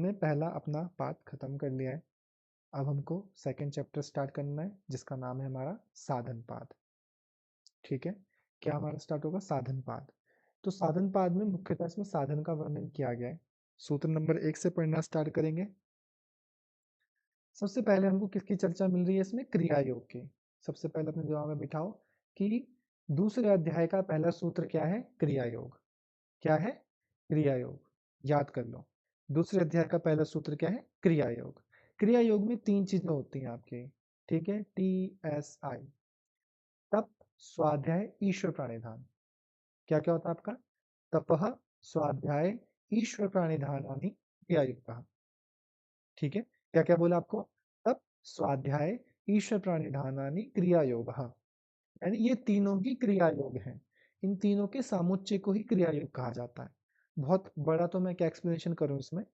हमने पहला अपना पार्ट खत्म कर लिया है। अब हमको सेकंड चैप्टर स्टार्ट करना है जिसका नाम है हमारा साधन पाद। ठीक है, क्या हमारा स्टार्ट होगा? साधन पाद। तो साधन पाद में मुख्यतः इसमें साधन का वर्णन किया गया है। सूत्र नंबर 1 से पढ़ना स्टार्ट करेंगे। सबसे पहले हमको किसकी चर्चा मिल रही है इसमें? क्रिया योग की। सबसे पहले अपने दिमाग में बिठाओ कि दूसरे अध्याय का पहला सूत्र क्या है? क्रिया योग। क्या है? क्रिया योग। याद कर लो, दूसरे अध्याय का पहला सूत्र क्या है? क्रिया योग। क्रिया योग में 3 चीजें होती हैं आपकी। ठीक है, TSI, तप, स्वाध्याय, ईश्वर प्राणिधान। क्या क्या होता है आपका? तपः, स्वाध्याय, ईश्वर प्राणिधानानि क्रिया युक्तः। ठीक है, क्या क्या बोला आपको? तप, स्वाध्याय, ईश्वर प्राणिधानानि क्रिया योगः। यानी ये तीनों ही क्रिया योग हैं। इन तीनों के सामुच्चय को ही क्रिया योग कहा जाता है। बहुत बड़ा तो मैं क्या एक्सप्लेनेशन करूं इसमें।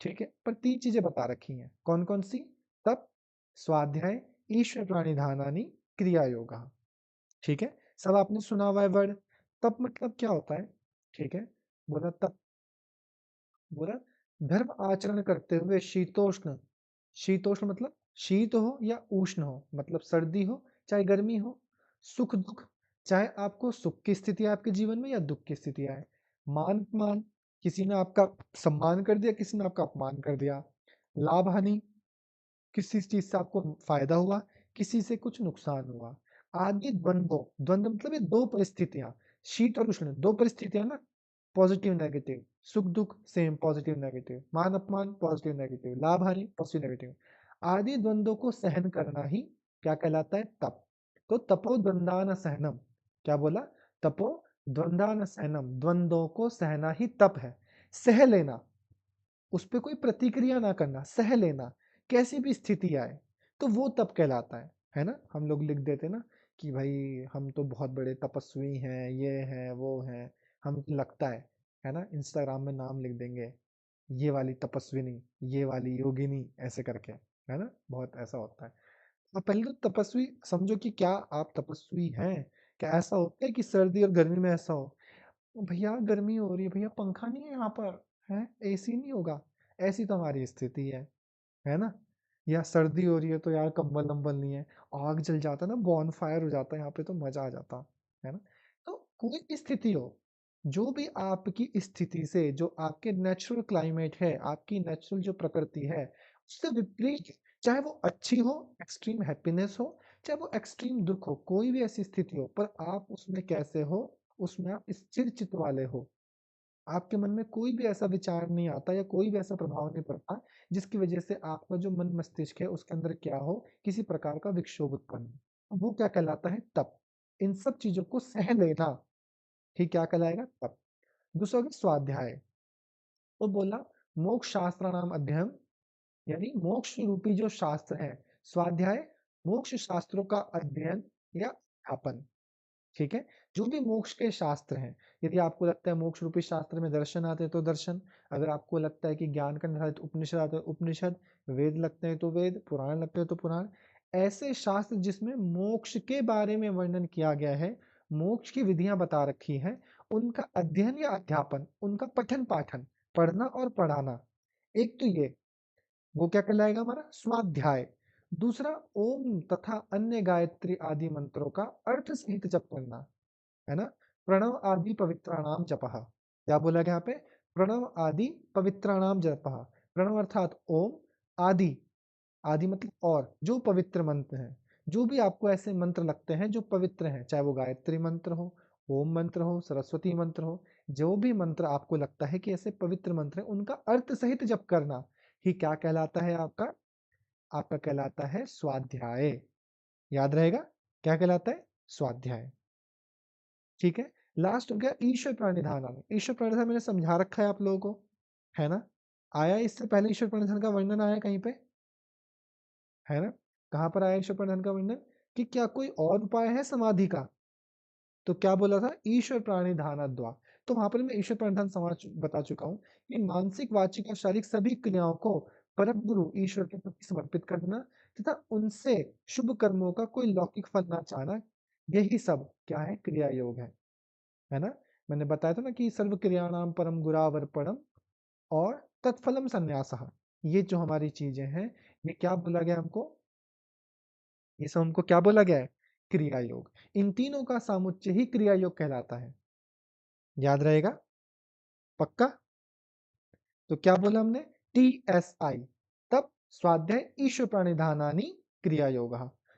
ठीक है, पर 3 चीजें बता रखी हैं। कौन कौन सी? तप, स्वाध्याय, ईश्वर प्राणिधानानि क्रिया योग। ठीक है, सब आपने सुना हुआ है वर्ड। तप मतलब क्या होता है? ठीक है, बोला तप, बोला धर्म आचरण करते हुए शीतोष्ण। शीतोष्ण मतलब शीत हो या उष्ण हो, मतलब सर्दी हो चाहे गर्मी हो, सुख दुख, चाहे आपको सुख की स्थिति आपके जीवन में या दुख की स्थिति आए, मान अपमान, किसी ने आपका सम्मान कर दिया, किसी ने आपका अपमान कर दिया, लाभ हानि, किसी चीज से आपको फायदा हुआ, किसी से कुछ नुकसान हुआ, आदि द्वंद्व। द्वंद्व मतलब ये दो परिस्थितियां, शीत और उष्ण, दो परिस्थितियां ना, पॉजिटिव नेगेटिव, सुख दुख सेम पॉजिटिव नेगेटिव, मान अपमान पॉजिटिव नेगेटिव, लाभ हानि पॉजिटिव नेगेटिव, आदि द्वंद्वों को सहन करना ही क्या कहलाता है? तप। तो तपो द्वंद्वान सहनम, क्या बोला? तपो द्वंद्वान सहनम, द्वंद्वों को सहना ही तप है। सह लेना, उस पर कोई प्रतिक्रिया ना करना, सह लेना, कैसी भी स्थिति आए, तो वो तप कहलाता है ना। हम लोग लिख देते ना कि भाई हम तो बहुत बड़े तपस्वी हैं, ये हैं वो हैं, हम लगता है ना, इंस्टाग्राम में नाम लिख देंगे, ये वाली तपस्विनी, ये वाली योगिनी, ऐसे करके, है ना, बहुत ऐसा होता है। तो पहले तो तपस्वी समझो कि क्या आप तपस्वी हैं? क्या ऐसा होता है कि सर्दी और गर्मी में ऐसा हो, भैया गर्मी हो रही है, भैया पंखा नहीं है यहाँ पर, है AC नहीं होगा, ऐसी तो हमारी स्थिति है ना। या सर्दी हो रही है तो यार कंबल वंबल नहीं है, आग जल जाता है ना, बॉन फायर हो जाता है यहाँ पे, तो मजा आ जाता है ना। तो कोई भी स्थिति हो, जो भी आपकी स्थिति से, जो आपके नेचुरल क्लाइमेट है, आपकी नेचुरल जो प्रकृति है, उससे विपरीत, चाहे वो अच्छी हो, एक्सट्रीम हैप्पीनेस हो, चाहे वो एक्सट्रीम दुख हो, कोई भी ऐसी स्थिति हो, पर आप उसमें कैसे हो? उसमें आप स्थिर चित्त वाले हो। आपके मन में कोई भी ऐसा विचार नहीं आता या कोई भी ऐसा प्रभाव नहीं पड़ता जिसकी वजह से आपका जो मन मस्तिष्क है उसके अंदर क्या हो, किसी प्रकार का विक्षोभ उत्पन्न हो। वो क्या कहलाता है? तप। इन सब चीजों को सह लेना ही क्या कहलाएगा? तप। दूसरा हो गया स्वाध्याय। तो बोला मोक्ष शास्त्र नाम अध्ययन, यानी मोक्ष रूपी जो शास्त्र है, स्वाध्याय, मोक्ष शास्त्रों का अध्ययन या अध्यापन। ठीक है, जो भी मोक्ष के शास्त्र हैं, यदि आपको लगता है मोक्ष रूपी शास्त्र में दर्शन आते हैं तो दर्शन, अगर आपको लगता है कि ज्ञान का निर्धारित उपनिषद आते हैं उपनिषद, वेद लगते हैं तो वेद, पुराण लगते हैं तो पुराण, ऐसे शास्त्र जिसमें मोक्ष के बारे में वर्णन किया गया है, मोक्ष की विधियां बता रखी हैं, उनका अध्ययन या अध्यापन, उनका पठन पाठन, पढ़ना और पढ़ाना, एक तो ये, वो क्या कहलाएगा? हमारा स्वाध्याय। दूसरा, ओम तथा अन्य गायत्री आदि मंत्रों का अर्थ सहित जप करना, है ना। प्रणव आदि पवित्राणाम जपः, क्या बोला गया यहाँ पे? प्रणव आदि पवित्राणाम जपः। प्रणव अर्थात ओम, आदि, आदि मतलब और, जो पवित्र मंत्र हैं, जो भी आपको ऐसे मंत्र लगते हैं जो पवित्र हैं, चाहे वो गायत्री मंत्र हो, ओम मंत्र हो, सरस्वती मंत्र हो, जो भी मंत्र आपको लगता है कि ऐसे पवित्र मंत्र हैं, उनका अर्थ सहित जप करना ही क्या कहलाता है आपका? आपका कहलाता है स्वाध्याय। याद रहेगा, क्या कहलाता है? स्वाध्याय। ठीक है, लास्ट हो गया ईश्वर प्रणिधान। ईश्वर प्रणिधान मैंने समझा रखा है आप लोगों को, है ना। आया इससे पहले ईश्वर प्रणिधान का वर्णन आया कहीं पे, है ना। कहाँ पर आया ईश्वर प्रणिधान का वर्णन? कि क्या कोई और उपाय है समाधि का? तो क्या बोला था? ईश्वर प्रणिधान द्वा। तो वहां पर मैं ईश्वर प्रणिधान समाज बता चुका हूँ कि मानसिक, वाचिक और शारीरिक सभी क्रियाओं को परम गुरु ईश्वर के प्रति समर्पित करना तथा उनसे शुभ कर्मों का कोई लौकिक फल ना चाहना, यही सब क्या है? क्रिया योग है ना। मैंने बताया था ना कि सर्व क्रियाणाम परम गुरावर्पणम और तत्फलम संन्यासः। ये जो हमारी चीजें हैं, ये क्या बोला गया हमको? ये सब हमको क्या बोला गया है? क्रिया योग। इन तीनों का सामुच्चय ही क्रिया योग कहलाता है। याद रहेगा? पक्का? तो क्या बोला हमने? TSI, तब स्वाध्याय ईश्वर प्रणिधानानि क्रिया योग।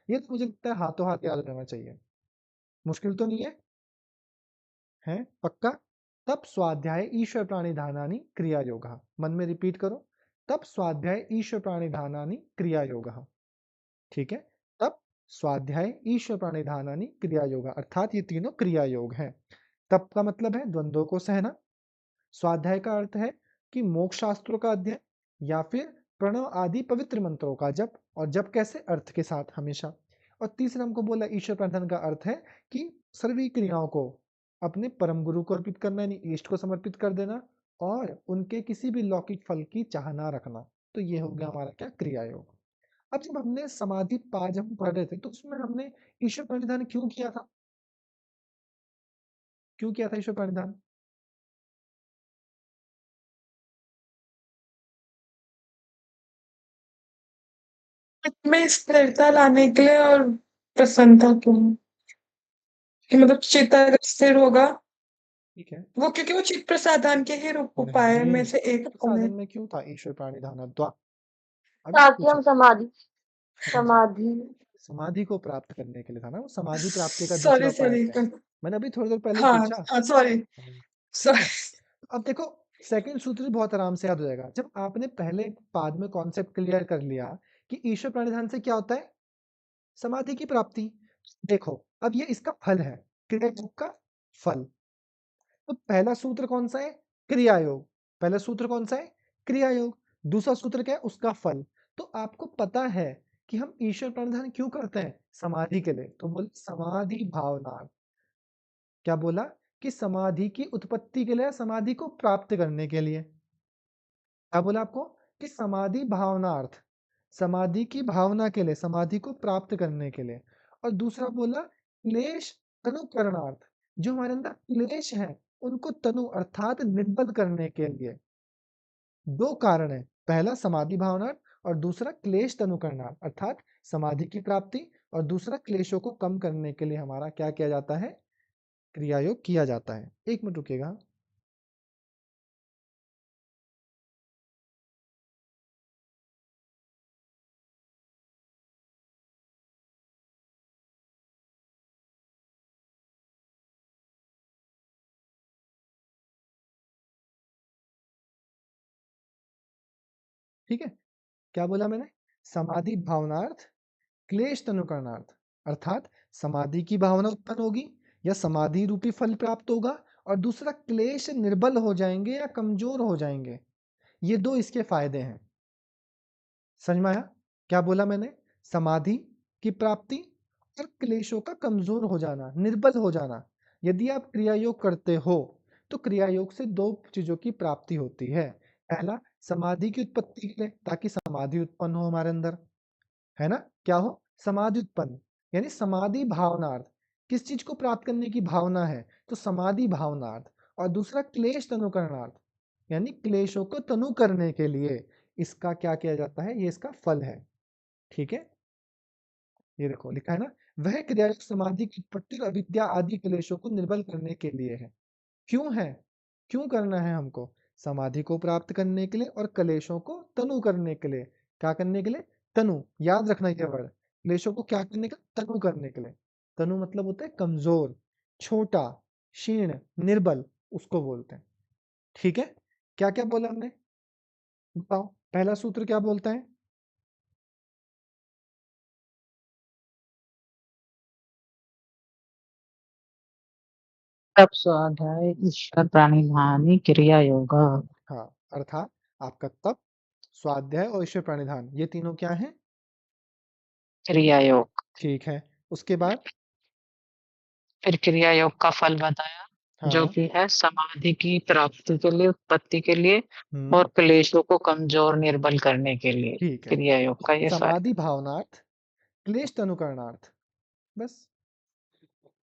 ये तो मुझे लगता है हाथों हाथ याद रहना चाहिए, मुश्किल तो नहीं है पक्का? तब स्वाध्याय ईश्वर प्राणिधानानि क्रिया योग। मन में रिपीट करो, तब स्वाध्याय ईश्वर प्राणिधानानि क्रिया योग। ठीक है, तब स्वाध्याय ईश्वर प्राणिधानानि क्रिया योग, अर्थात ये तीनों क्रिया योग हैं। तब का मतलब है द्वंद्वों को सहना। स्वाध्याय का अर्थ है कि मोक्ष शास्त्रों का अध्ययन या फिर प्रणव आदि पवित्र मंत्रों का जप, और जप कैसे? अर्थ के साथ हमेशा। और तीसरा हमको बोला ईश्वर प्रार्थना का अर्थ है कि सभी क्रियाओं को अपने परम गुरु को अर्पित करना, यानी इष्ट को समर्पित कर देना, और उनके किसी भी लौकिक फल की चाह ना रखना। तो ये हो गया हमारा क्या? क्रिया योग। अब जब हमने समाधि पाठ जब हम पढ़ रहे थे, तो उसमें हमने ईश्वर प्रणिधान क्यों किया था? क्यों किया था ईश्वर प्रणिधान? में स्थिरता लाने के लिए और प्रसन्नता के लिए कि मतलब चित्त अगर स्थिर होगा, ठीक है, वो क्योंकि वो चित्त प्रसाधन के ही रूप उपाय में नहीं, से एक साधन है। में क्यों था ईश्वर प्राणिधान द्वा? अभी ताकि पूछा। हम समाधि हाँ जी, समाधि समाधि को प्राप्त करने के लिए था ना, वो समाधि प्राप्ति का दूसरा सॉरी उपाय सॉरी क्या है? मैंने अभी थोड़ी देर पहले ही हाँ पूछा। हाँ सॉरी ठीक सॉरी। है, अब देखो, सेकंड सूत्र भी बहुत आराम से याद हो जाएगा जब आपने पहले पाद में कॉन्सेप्ट क्लियर कर लिया कि ईश्वर प्रणिधान से क्या होता है? समाधि की प्राप्ति। देखो, अब ये इसका फल है, क्रिया योग का फल। तो पहला सूत्र कौन सा है? क्रिया योग। पहला सूत्र कौन सा है? क्रिया योग। दूसरा सूत्र क्या है? उसका फल। तो आपको पता है कि हम ईश्वर प्रणिधान क्यों करते हैं? समाधि के लिए। तो बोल समाधि भावना। क्या बोला? कि समाधि की उत्पत्ति के लिए, समाधि को प्राप्त करने के लिए। क्या बोला आपको? कि समाधि भावनार्थ, समाधि की भावना के लिए, समाधि को प्राप्त करने के लिए। और दूसरा बोला क्लेश तनुकरणार्थ, जो हमारे अंदर क्लेश है उनको तनु अर्थात निर्बल करने के लिए। दो कारण है, पहला समाधि भावनार्थ और दूसरा क्लेश तनुकरणार्थ, अर्थात समाधि की प्राप्ति, और दूसरा क्लेशों को कम करने के लिए हमारा क्या किया जाता है? क्रिया योग किया जाता है। एक मिनट रुकेगा। ठीक है, क्या बोला मैंने? समाधि भावनार्थ, क्लेश तनुकरणार्थ, अर्थात समाधि की भावना उत्पन्न होगी या समाधि रूपी फल प्राप्त होगा, और दूसरा क्लेश निर्बल हो जाएंगे या कमजोर हो जाएंगे। ये दो इसके फायदे हैं। समझ में आया? क्या बोला मैंने? समाधि की प्राप्ति और क्लेशों का कमजोर हो जाना, निर्बल हो जाना। यदि आप क्रिया योग करते हो तो क्रिया योग से दो चीजों की प्राप्ति होती है। पहला, समाधि की उत्पत्ति के लिए, ताकि समाधि उत्पन्न हो हमारे अंदर, है ना? क्या हो? समाधि उत्पन्न, यानी समाधि भावनार्थ। किस चीज को प्राप्त करने की भावना है? तो समाधि भावनार्थ। और दूसरा क्लेश तनुकरणार्थ, यानी क्लेशों को तनु करने के लिए इसका क्या किया जाता है? ये इसका फल है। ठीक है, ये देखो लिखा है ना, वह क्रिया समाधि की उत्पत्ति और अविद्या आदि क्लेशों को निर्बल करने के लिए है। क्यों है? क्यों करना है हमको? समाधि को प्राप्त करने के लिए और क्लेशों को तनु करने के लिए। क्या करने के लिए? तनु, याद रखना ये वर्ड। क्लेशों को क्या करने का? तनु करने के लिए। तनु मतलब होता है कमजोर, छोटा, क्षीण, निर्बल, उसको बोलते हैं। ठीक है, क्या क्या बोला हमने? बताओ, पहला सूत्र क्या बोलता है? तब स्वाध्याय ईश्वर प्रणिधानी क्रिया योग। हाँ, अर्थात आपका तप, स्वाध्याय और ईश्वर प्रणिधान, ये तीनों क्या है? क्रिया योग। ठीक है, उसके बाद फिर क्रिया योग का फल बताया, जो हाँ, कि है समाधि की प्राप्ति के लिए, उत्पत्ति के लिए हम्म, और क्लेशों को कमजोर निर्बल करने के लिए ठीक है। क्रिया योग का ये फल। समाधि भावनार्थ, क्लेश तनुकरणार्थ, बस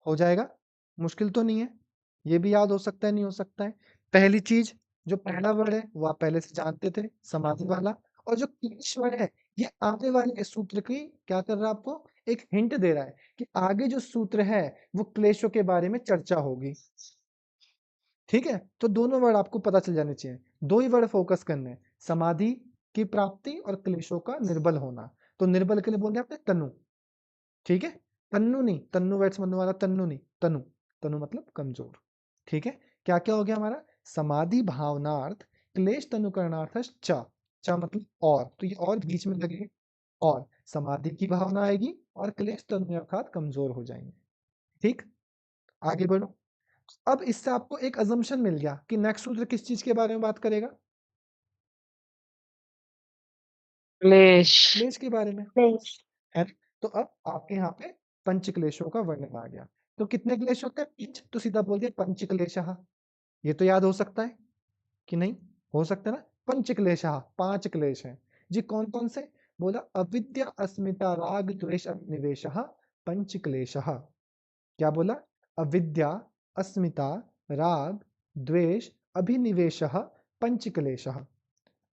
हो जाएगा। मुश्किल तो नहीं है, ये भी याद हो सकता है, नहीं हो सकता है। पहली चीज जो पहला वर्ड है वो आप पहले से जानते थे, समाधि वाला। और जो क्लेश वर्ड है ये आने वाले सूत्र की क्या कर रहा है, आपको एक हिंट दे रहा है कि आगे जो सूत्र है वो क्लेशों के बारे में चर्चा होगी। ठीक है, तो दोनों वर्ड आपको पता चल जाने चाहिए। दो ही वर्ड फोकस करने हैं, समाधि की प्राप्ति और क्लेशों का निर्बल होना। तो निर्बल के लिए बोल दिया आपने तनु। ठीक है, तन्नु नहीं, तन्नु वैट्स मनने वाला तन्नु नहीं, तनु। तनु मतलब कमजोर। ठीक है, क्या क्या हो गया हमारा, समाधि भावनार्थ क्लेश तनुकरणार्थ च। च मतलब और, तो ये और बीच में लगे और समाधि की भावना आएगी और क्लेश तनु अर्थात कमजोर हो जाएंगे। ठीक, आगे बढ़ो। अब इससे आपको एक अजम्पशन मिल गया कि नेक्स्ट सूत्र किस चीज के बारे में बात करेगा, क्लेश। क्लेश के बारे में क्लेश। है। तो अब आपके यहाँ पे पंच क्लेशों का वर्णन आ गया। तो कितने क्लेश होते हैं, पंच, तो सीधा बोल दिया पंच क्लेशः। ये तो याद हो सकता है कि नहीं, हो सकता है ना। पंच क्लेशः, पांच क्लेश हैं जी। कौन कौन से, बोला अविद्या अस्मिता राग द्वेष अभिनिवेशः पंच क्लेशः। क्या बोला, अविद्या अस्मिता राग द्वेष अभिनिवेशः पंच क्लेशः।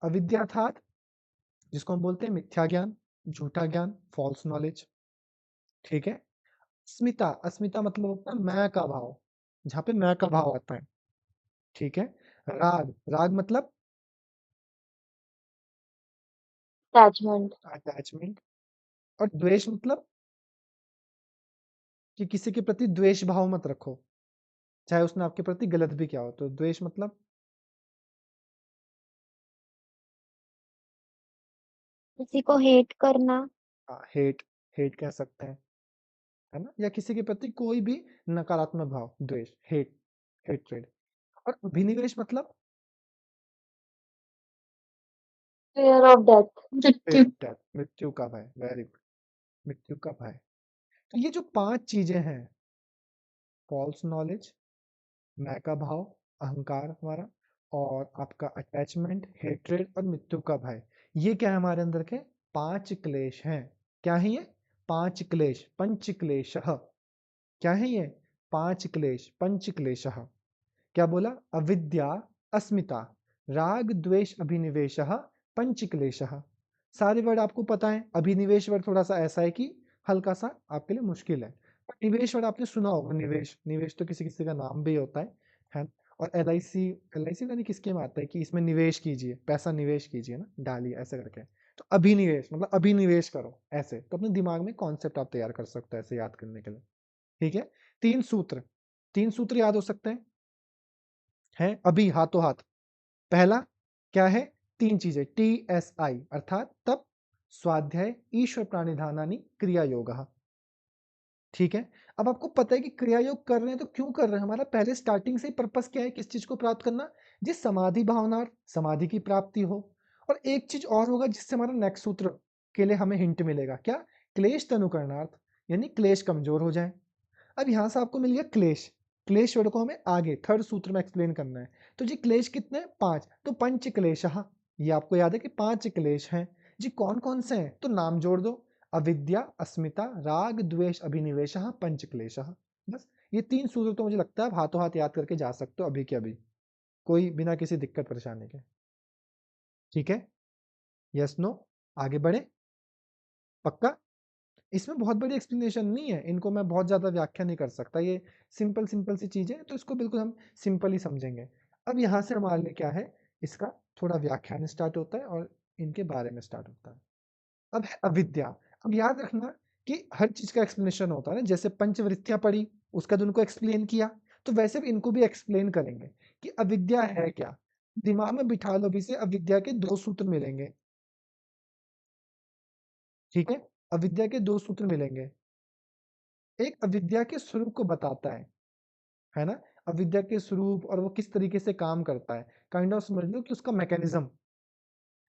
अविद्या अर्थात जिसको हम बोलते हैं मिथ्या ज्ञान, झूठा ज्ञान, फॉल्स नॉलेज। ठीक है, अस्मिता, अस्मिता मतलब होता है मैं का भाव, जहाँ पे मैं का भाव आता है। ठीक है, राग, राग मतलब अटैचमेंट। अटैचमेंट। और द्वेष मतलब कि किसी के प्रति द्वेष भाव मत रखो, चाहे उसने आपके प्रति गलत भी किया हो। तो द्वेष मतलब किसी को हेट करना। हेट, हेट कह सकते हैं, है ना, या किसी के प्रति कोई भी नकारात्मक भाव, द्वेष, हेट, हेट्रेड। और अभिनिवेश मतलब फियर ऑफ डेथ। fear मृत्यु। of death, मृत्यु का भय। वेरी गुड, मृत्यु का भय। तो ये जो पांच चीजें हैं, फॉल्स नॉलेज, मैं का भाव, अहंकार हमारा, और आपका अटैचमेंट, हेट्रेड और मृत्यु का भय, ये क्या है हमारे अंदर के पांच क्लेश हैं। क्या है ये, पांच क्लेश, पंच क्लेशः। क्या है ये, पांच क्लेश, पंच क्लेशः। क्या बोला, अविद्या अस्मिता राग द्वेष अभिनिवेशः पंच क्लेशः। सारे वर्ड आपको पता है। अभिनिवेश वर्ड थोड़ा सा ऐसा है कि हल्का सा आपके लिए मुश्किल है। निवेश वर्ड आपने सुना होगा, निवेश, निवेश तो किसी किसी का नाम भी होता है। और L I C, L I सी यानी किसके में आता है कि इसमें निवेश कीजिए, पैसा निवेश कीजिए ना, डालिए ऐसे करके। तो अभिनिवेश मतलब अभिनिवेश करो, ऐसे। तो अपने दिमाग में कॉन्सेप्ट आप तैयार कर सकते हो ऐसे याद करने के लिए। ठीक है, तीन सूत्र, तीन सूत्र याद हो सकते हैं अभी हाथों हाथ। पहला क्या है, तीन चीजें, TSI अर्थात तप, स्वाध्याय, ईश्वर प्राणिधानानि क्रिया योग। ठीक है, अब आपको पता है कि क्रिया योग कर रहे हैं तो क्यों कर रहे हैं, हमारा पहले स्टार्टिंग से पर्पस क्या है, किस चीज को प्राप्त करना, जिस समाधि भावना, समाधि की प्राप्ति हो। और एक चीज और होगा जिससे हमारा नेक्स्ट सूत्र के लिए हमें हिंट मिलेगा, क्या, क्लेश तनुकरणार्थ, यानी क्लेश कमजोर हो जाए। अब यहाँ से आपको मिल गया क्लेश, क्लेश वर्ड को हमें आगे थर्ड सूत्र में एक्सप्लेन करना है। तो जी क्लेश कितने, पांच, तो पंच क्लेशः, ये आपको याद है कि पांच क्लेश हैं जी। कौन कौन से हैं, तो नाम जोड़ दो, अविद्या अस्मिता राग द्वेष अभिनिवेशः पंच क्लेशः। बस ये तीन सूत्र तो मुझे लगता है आप हाथों हाथ याद करके जा सकते हो अभी के अभी, कोई बिना किसी दिक्कत परेशानी के। ठीक है, यस नो, आगे बढ़े, पक्का। इसमें बहुत बड़ी एक्सप्लेनेशन नहीं है, इनको मैं बहुत ज़्यादा व्याख्या नहीं कर सकता, ये सिंपल सिंपल सी चीज़ें हैं, तो इसको बिल्कुल हम सिंपल ही समझेंगे। अब यहाँ से हमारे लिए क्या है, इसका थोड़ा व्याख्यान स्टार्ट होता है और इनके बारे में स्टार्ट होता है। अब है अविद्या। अब याद रखना कि हर चीज़ का एक्सप्लेनेशन होता है ना, जैसे पंचवृत्तियाँ पढ़ी उसका तो उनको एक्सप्लेन किया, तो वैसे भी इनको भी एक्सप्लेन करेंगे कि अविद्या है क्या। दिमाग में बिठा लो भी से, अविद्या के दो सूत्र मिलेंगे। ठीक है, अविद्या के दो सूत्र मिलेंगे। एक अविद्या के स्वरूप को बताता है ना, अविद्या के स्वरूप और वो किस तरीके से काम करता है, काइंड ऑफ समझ लो कि उसका मैकेनिज्म।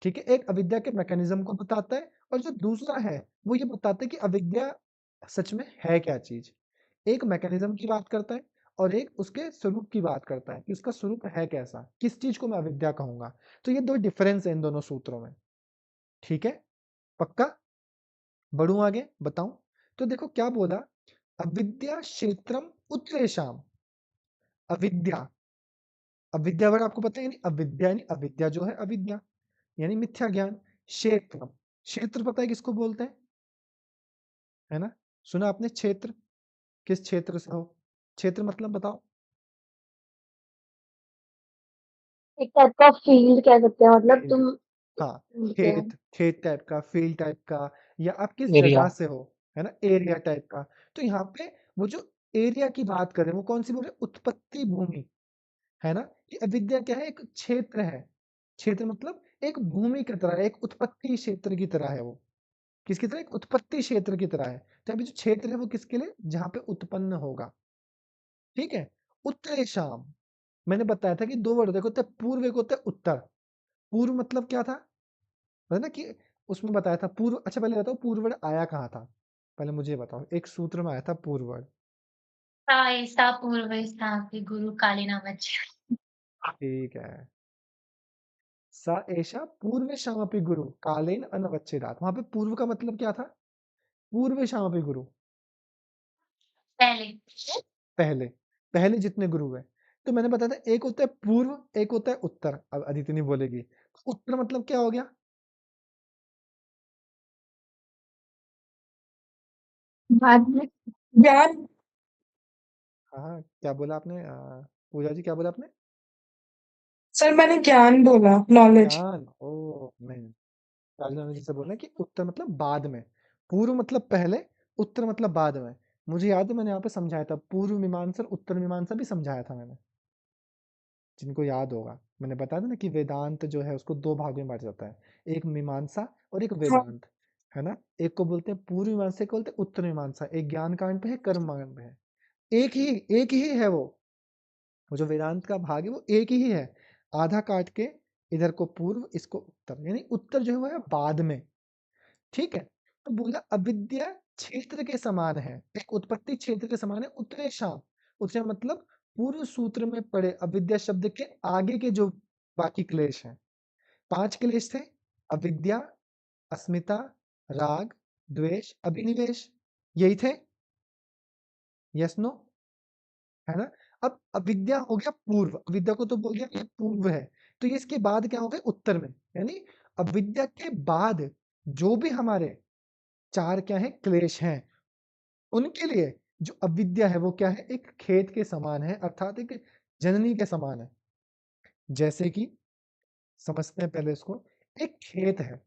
ठीक है, एक अविद्या के मैकेनिज्म को बताता है, और जो दूसरा है वो ये बताता है कि अविद्या सच में है क्या चीज। एक मैकेनिज्म की बात करता है और एक उसके स्वरूप की बात करता है कि उसका स्वरूप है कैसा, किस चीज को मैं अविद्या कहूंगा। तो ये दो डिफरेंस है इन दोनों सूत्रों में। ठीक है, पक्का, बढ़ू आगे बताऊं। तो देखो क्या बोला, अविद्या क्षेत्रम उत्रेषाम, अविद्या अविद्या वर्ड आपको पता है, यानी अविद्या, यानी अविद्या जो है अविद्या, यानी मिथ्या ज्ञान। क्षेत्र, क्षेत्र पता है किसको बोलते हैं, है ना? सुना आपने क्षेत्र, किस क्षेत्र से हो? क्षेत्र मतलब बताओ। एक टाइप का फील्ड कह सकते हैं, मतलब फील्ड, तुम हाँ, ढूंढते हो। खेत, खेत टाइप का, फील्ड टाइप का, या आप किस एरिया। जगह से हो, है ना, एरिया टाइप का। तो यहाँ पे वो जो एरिया की बात करें, वो कौन सी बोल रहे हैं? उत्पत्ति भूमि, है ना? ये अविद्या क्या है? एक क्षेत्र है। क्षेत्र मतलब एक भूमि की तरह है, एक उत्पत्ति क्षेत्र की तरह है वो। किसकी तरह? एक उत्पत्ति क्षेत्र की तरह है। तो अभी जो क्षेत्र है वो किसके लिए? जहाँ पे उत्पन्न होगा, ठीक है? उत्तरेषाम, मैंने बताया था कि दो वर्ड देखो, होता है पूर्व, एक होता है उत्तर। पूर्व मतलब क्या था, है ना, कि उसमें बताया था पूर्व। अच्छा पहले बताओ पूर्व वर्ड आया कहाँ था, पहले मुझे ये बताओ। एक सूत्र में आया था पूर्व वर्ड। सा ऐसा पूर्वैस्तापि गुरु कालेनावच्य। ठीक है, सा एषा पूर्वेषामपि गुरु कालेन अनवच्छेदात्। वहां पे पूर्व का मतलब क्या था? पूर्वेषामपि गुरु, पहले पहले, पहले जितने गुरु है। तो मैंने बताया था एक होता है पूर्व, एक होता है उत्तर। अब अदिति नहीं बोलेगी, उत्तर मतलब क्या हो गया? बाद में ज्ञान। हाँ हाँ, क्या बोला आपने? पूजा जी क्या बोला आपने? सर मैंने ज्ञान बोला, नॉलेज। ज्ञान, ओ नहीं, राजनारायण जी से बोल रहे हैं कि उत्तर मतलब बाद में, पूर्व मतलब पहले, उत्तर मतलब बाद में। मुझे याद है मैंने यहाँ पे समझाया था, पूर्व मीमांसा और उत्तर मीमांसा भी समझाया था मैंने, जिनको याद होगा। मैंने बताया था ना कि वेदांत जो है उसको दो भागों में बांटा जाता है, एक मीमांसा और एक हाँ, वेदांत, है ना? एक को बोलते हैं पूर्व मीमांसा, एक को बोलते हैं उत्तर मीमांसा। एक ज्ञान कांड पे है, कर्म कांड पे है। एक ही है वो जो वेदांत का भाग है वो एक ही है। आधा काट के इधर को पूर्व, इसको उत्तर, यानी उत्तर जो है वो है बाद में, ठीक है? तो बोला अविद्या क्षेत्र के समान है, एक उत्पत्ति क्षेत्र के समान है। उत्तरेषाम, उत्तरेषाम मतलब पूर्व सूत्र में पड़े अविद्या शब्द के आगे के जो बाकी क्लेश हैं। 5 क्लेश थे, अविद्या, अस्मिता, राग, द्वेष, अभिनिवेश, यही थे। यस नो, है ना? अब अविद्या हो गया पूर्व, अविद्या को तो बोल दिया ये पूर्व है। तो ये इसके बाद क्या हो गया? उत्तर में, यानी अविद्या के बाद जो भी हमारे 4 क्या है? क्लेश हैं, उनके लिए जो अविद्या है वो क्या है? एक खेत के समान है, अर्थात एक जननी के समान है। जैसे कि समझते हैं पहले इसको, एक खेत है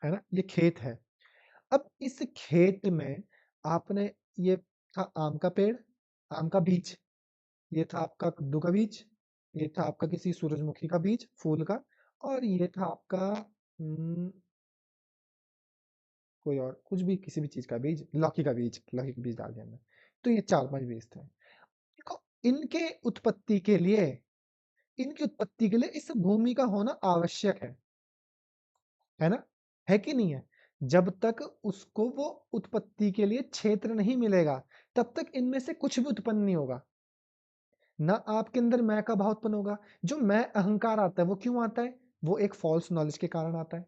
ना? ये खेत है। अब इस खेत में आपने, ये था आम का पेड़, आम का बीज, ये था आपका कद्दू का बीज, ये था आपका किसी सूरजमुखी का बीज, फूल का, और ये था आपका कोई और कुछ भी, किसी भी चीज का बीज, लौकी का बीज, लौकी का बीज डाल दिया हमने। तो ये 4-5 बीज थे। देखो, इनके उत्पत्ति के लिए, इनकी उत्पत्ति के लिए इस भूमि का होना आवश्यक है ना? है कि नहीं है? जब तक उसको वो उत्पत्ति के लिए क्षेत्र नहीं मिलेगा, तब तक इनमें से कुछ भी उत्पन्न नहीं होगा। ना आपके अंदर मैं का भाव उत्पन्न होगा। जो मैं अहंकार आता है वो क्यों आता है? वो एक फॉल्स नॉलेज के कारण आता है।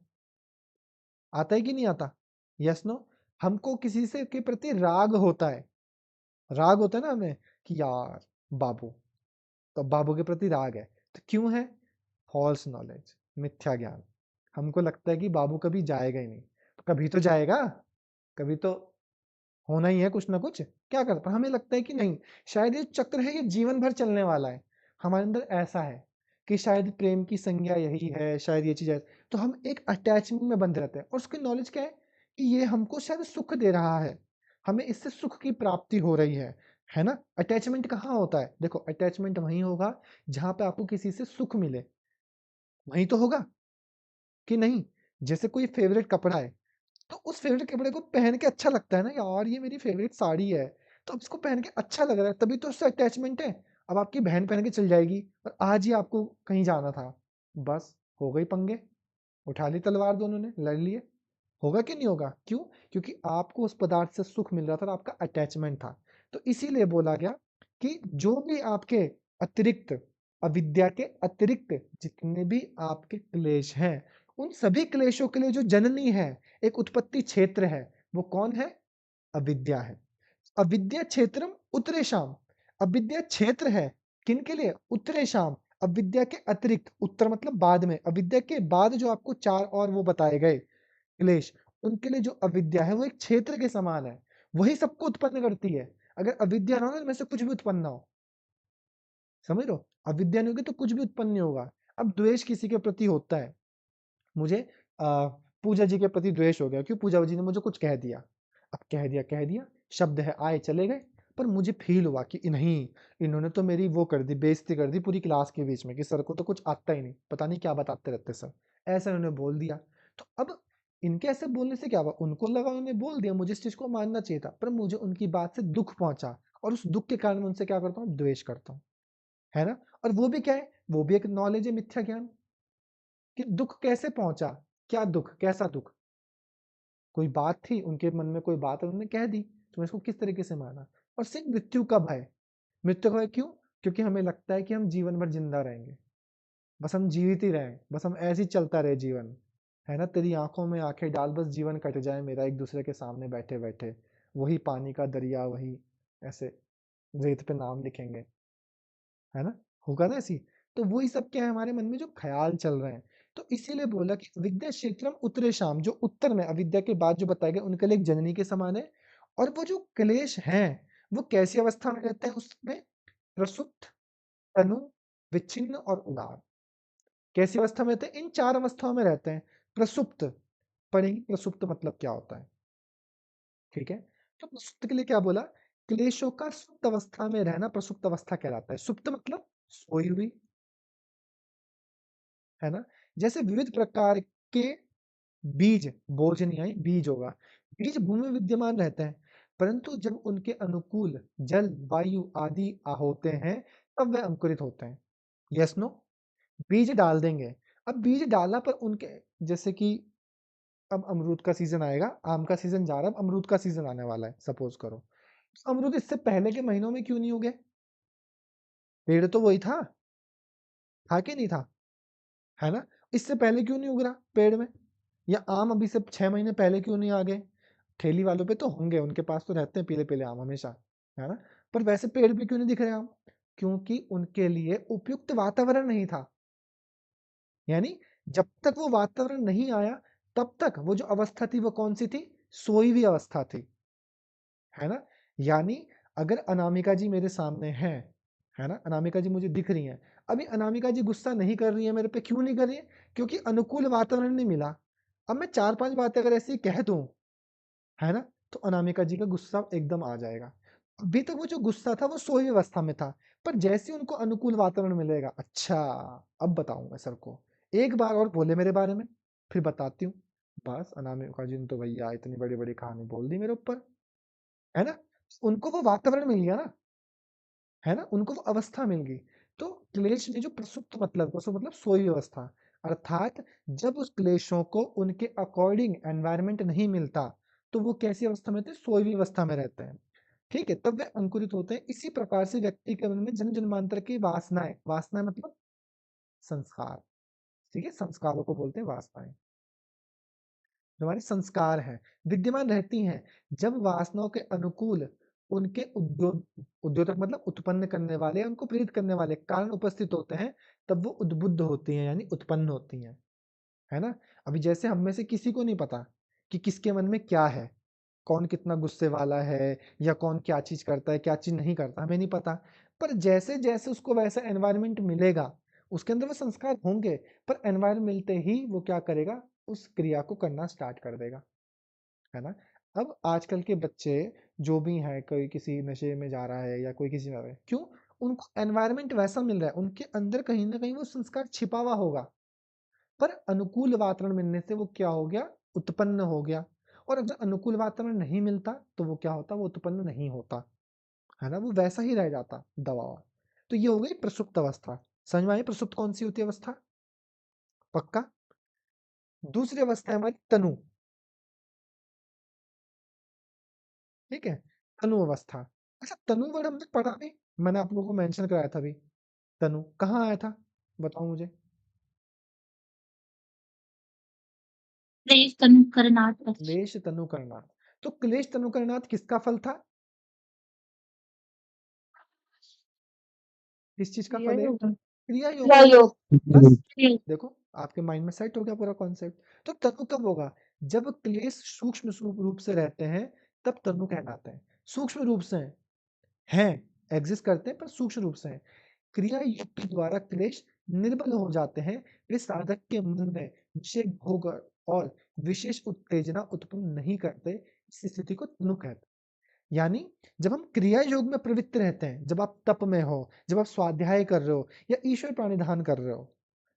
आता है कि नहीं आता? Yes no? हमको किसी से के प्रति राग होता है, राग होता है ना हमें कि यार बाबू, तो बाबू के प्रति राग है। तो क्यों है? फॉल्स नॉलेज, मिथ्या ज्ञान। हमको लगता है कि बाबू कभी जाएगा ही नहीं, तो कभी तो जाएगा, कभी तो होना ही है कुछ ना कुछ। क्या करता, हमें लगता है कि नहीं, शायद ये चक्र है, ये जीवन भर चलने वाला है। हमारे अंदर ऐसा है कि शायद प्रेम की संज्ञा यही है, शायद ये चीज है। तो हम एक अटैचमेंट में बंध रहते हैं, और उसकी नॉलेज क्या है कि ये हमको शायद सुख दे रहा है, हमें इससे सुख की प्राप्ति हो रही है ना? अटैचमेंट कहाँ होता है? देखो, अटैचमेंट वहीं होगा जहां पे आपको किसी से सुख मिले, वहीं तो होगा कि नहीं? जैसे कोई फेवरेट कपड़ा है, तो उस फेवरेट कपड़े को पहन के अच्छा लगता है ना, यार ये मेरी फेवरेट साड़ी है, तो अब इसको पहन के अच्छा लग रहा है, तभी तो उससे अटैचमेंट है। अब आपकी बहन पहन के चल जाएगी और आज ही आपको कहीं जाना था, बस हो गई पंगे, उठा ली तलवार, दोनों ने लड़ लिए। होगा कि नहीं होगा? क्यों? क्योंकि आपको उस पदार्थ से सुख मिल रहा था और आपका अटैचमेंट था। तो इसीलिए बोला गया कि जो भी आपके अतिरिक्त, अविद्या के अतिरिक्त जितने भी आपके क्लेश हैं, उन सभी क्लेशों के लिए जो जननी है, एक उत्पत्ति क्षेत्र है, वो कौन है? अविद्या है। अविद्या क्षेत्रम उत्तरेषाम, अविद्या क्षेत्र है किन के लिए? उत्तरेषाम, अविद्या के अतिरिक्त, उत्तर मतलब बाद में, अविद्या के बाद जो आपको 4 और वो बताए गए क्लेश, उनके लिए जो अविद्या है वो एक क्षेत्र के समान है, वही सबको उत्पन्न करती है। अगर अविद्या ना हो ना, इनमें से कुछ भी उत्पन्न ना हो, समझ लो, अविद्या नहीं होगी तो कुछ भी उत्पन्न नहीं होगा। अब द्वेष किसी के प्रति होता है, मुझे पूजा जी के प्रति द्वेष हो गया, क्यों? पूजा जी ने मुझे कुछ कह दिया। अब कह दिया, शब्द है, आए चले गए, पर मुझे फील हुआ कि नहीं, इन्होंने तो मेरी वो कर दी, बेइज्जती कर दी पूरी क्लास के बीच में, कि सर को तो कुछ आता ही नहीं, पता नहीं क्या बताते रहते सर, ऐसा उन्होंने बोल दिया। तो अब इनके ऐसे बोलने से क्या हुआ? उनको लगा उन्होंने बोल दिया, मुझे इस चीज को मानना चाहिए था, पर मुझे उनकी बात से दुख पहुंचा, और उस दुख के कारण मैं उनसे क्या करता हूँ? द्वेष करता हूँ, है ना? और वो भी क्या है? वो भी एक नॉलेज है, मिथ्या ज्ञान, कि दुख कैसे पहुंचा, क्या दुख, कैसा दुख? कोई बात थी उनके मन में, कोई बात उन्होंने कह दी, तो मैं इसको किस तरीके से माना? और सिर्फ मृत्यु का भय, मृत्यु का भय क्यों? क्योंकि हमें लगता है कि हम जीवन भर जिंदा रहेंगे, बस हम जीवित ही रहें, बस हम ऐसे ही चलता रहे जीवन, है ना? तेरी आंखों में आंखें डाल, बस जीवन कट जाए मेरा, एक दूसरे के सामने बैठे बैठे, वही पानी का दरिया, वही ऐसे रेत पे नाम लिखेंगे, है ना? होगा ना ऐसी? तो वही सब क्या है हमारे मन में जो ख्याल चल रहे हैं। तो इसीलिए बोला कि विद्या क्षेत्रम उत्तरेषाम, जो उत्तर में अविद्या के बाद जो बताए गए उनके लिए एक जननी के समान है। और वो जो क्लेश हैं वो कैसी अवस्था में रहते हैं? उसमें प्रसुप्त, तनु, विच्छिन्न और उदार। कैसी अवस्था में रहते हैं? इन 4 अवस्थाओं में रहते हैं। प्रसुप्त पढ़ेंगे, प्रसुप्त मतलब क्या होता है, ठीक है? तो प्रसुप्त के लिए क्या बोला? क्लेशों का सुप्त अवस्था में रहना प्रसुप्त अवस्था कहलाता है। सुप्त मतलब सोई हुई, है ना? जैसे विविध प्रकार के बीज, बोझ नहीं आई, बीज होगा, बीज भूमि में विद्यमान रहते हैं, परंतु जब उनके अनुकूल जल, वायु आदि होते हैं, तब वे अंकुरित होते हैं। Yes no? बीज डाल देंगे। अब बीज डाला पर उनके, जैसे कि अब अमरूद का सीजन आएगा, आम का सीजन जा रहा है, अब अमरूद का सीजन आने वाला है, सपोज करो, अमरूद इससे पहले के महीनों में क्यों नहीं उगे? पेड़ तो वही था कि नहीं था, है ना? इससे पहले क्यों नहीं उग रहा पेड़ में? या आम अभी से 6 महीने पहले क्यों नहीं आ गए? ठेली वालों पे तो होंगे, उनके पास तो रहते हैं पीले पीले आम हमेशा, है ना? पर वैसे पेड़ पे क्यों नहीं दिख रहे आम? क्योंकि उनके लिए उपयुक्त वातावरण नहीं था। यानी जब तक वो वातावरण नहीं आया, तब तक वो जो अवस्था थी वो कौन सी थी? सोई हुई अवस्था थी, है ना? यानी अगर अनामिका जी मेरे सामने हैं, है ना? अनामिका जी मुझे दिख रही हैं, अभी अनामिका जी गुस्सा नहीं कर रही है मेरे पे, क्यों नहीं कर रही है? क्योंकि अनुकूल वातावरण नहीं मिला। अब मैं 4-5 बातें अगर ऐसी कह दूं, है ना, तो अनामिका जी का गुस्सा एकदम आ जाएगा। अभी तक वो जो गुस्सा था वो सोई अवस्था में था, पर जैसे उनको अनुकूल वातावरण मिलेगा, अच्छा अब बताऊंगा सर को, एक बार और बोले मेरे बारे में, फिर बताती हूँ। बस अनामिका जी ने तो भैया इतनी बड़ी बड़ी कहानी बोल दी मेरे ऊपर, है ना? उनको वो वातावरण मिल गया ना, है ना? उनको वो अवस्था मिल गई। तो क्लेश में जो प्रसुप्त मतलब सोई अवस्था, अर्थात जब उस क्लेशों को उनके अकॉर्डिंग एनवायरनमेंट नहीं मिलता, तो वो कैसी अवस्था में रहते हैं? सोई हुई अवस्था में रहते हैं, ठीक है? तब वे अंकुरित होते हैं। इसी प्रकार से व्यक्ति के मन में जन्म जन्मांतर की वासनाएं, वासना मतलब संस्कार, ठीक है? संस्कारों को बोलते हैं वासनाएं, जो हमारे संस्कार हैं, विद्यमान रहती हैं। जब वासनाओं के अनुकूल उनके उद्योतक मतलब उत्पन्न करने वाले, उनको प्रेरित करने वाले कारण उपस्थित होते हैं, तब वो उद्बुद्ध होती हैं, यानी उत्पन्न होती हैं, है ना? अभी जैसे हम में से किसी को नहीं पता कि किसके मन में क्या है, कौन कितना गुस्से वाला है, या कौन क्या चीज करता है, क्या चीज नहीं करता, हमें नहीं पता। पर जैसे जैसे उसको वैसा एनवायरनमेंट मिलेगा, उसके अंदर वो संस्कार होंगे, पर एनवायरनमेंट मिलते ही वो क्या करेगा? उस क्रिया को करना स्टार्ट कर देगा, है ना? अब आजकल के बच्चे जो भी हैं, कोई किसी नशे में जा रहा है या कोई किसी में, क्यों? उनको एनवायरनमेंट वैसा मिल रहा है, उनके अंदर कहीं ना कहीं वो संस्कार छिपा हुआ होगा, पर अनुकूल वातावरण मिलने से वो क्या हो गया? उत्पन्न हो गया। और अगर अनुकूल वातावरण नहीं मिलता तो वो क्या होता? वो उत्पन्न नहीं होता, है ना? वो वैसा ही रह जाता, दबा हुआ। तो ये हो गई प्रसुप्त अवस्था। समझ में आई प्रसुप्त कौन सी होती है अवस्था? पक्का? दूसरी अवस्था है हमारी तनु, ठीक है? तनु अवस्था। अच्छा, तनु वर्ड हमने पढ़ा नहीं, मैंने आप लोगों को मेंशन कराया था अभी। तनु कहाँ आया था, बताओ मुझे। क्लेश तनु करनाट वश। क्लेश तनु करनाथ। तो क्लेश तनु करनाथ किसका फल था? किस चीज का क्रिया फल है? योग क्रिया योग क्रिया का। योग बस हम्म, देखो आपके माइंड में सेट हो गया पूरा कॉन्सेप्ट। तो तनु कब होगा? जब क्लेश सूक्ष्म रूप से रहते हैं तब तनु कहलाते हैं। सूक्ष्म रूप से हैं एग्जिस्ट करते हैं पर सूक्ष्म रूप से हैं। क्रिया योग के द्वारा क्लेश निर्बल हो जाते हैं। वे साधक के मन में विषय भोग और विशेष उत्तेजना उत्पन्न नहीं करते। इस स्थिति को तनु कहते हैं। यानी जब हम क्रिया योग में प्रवृत्त रहते हैं, जब आप तप में हो, जब आप स्वाध्याय कर रहे हो या ईश्वर प्राणिधान कर रहे हो,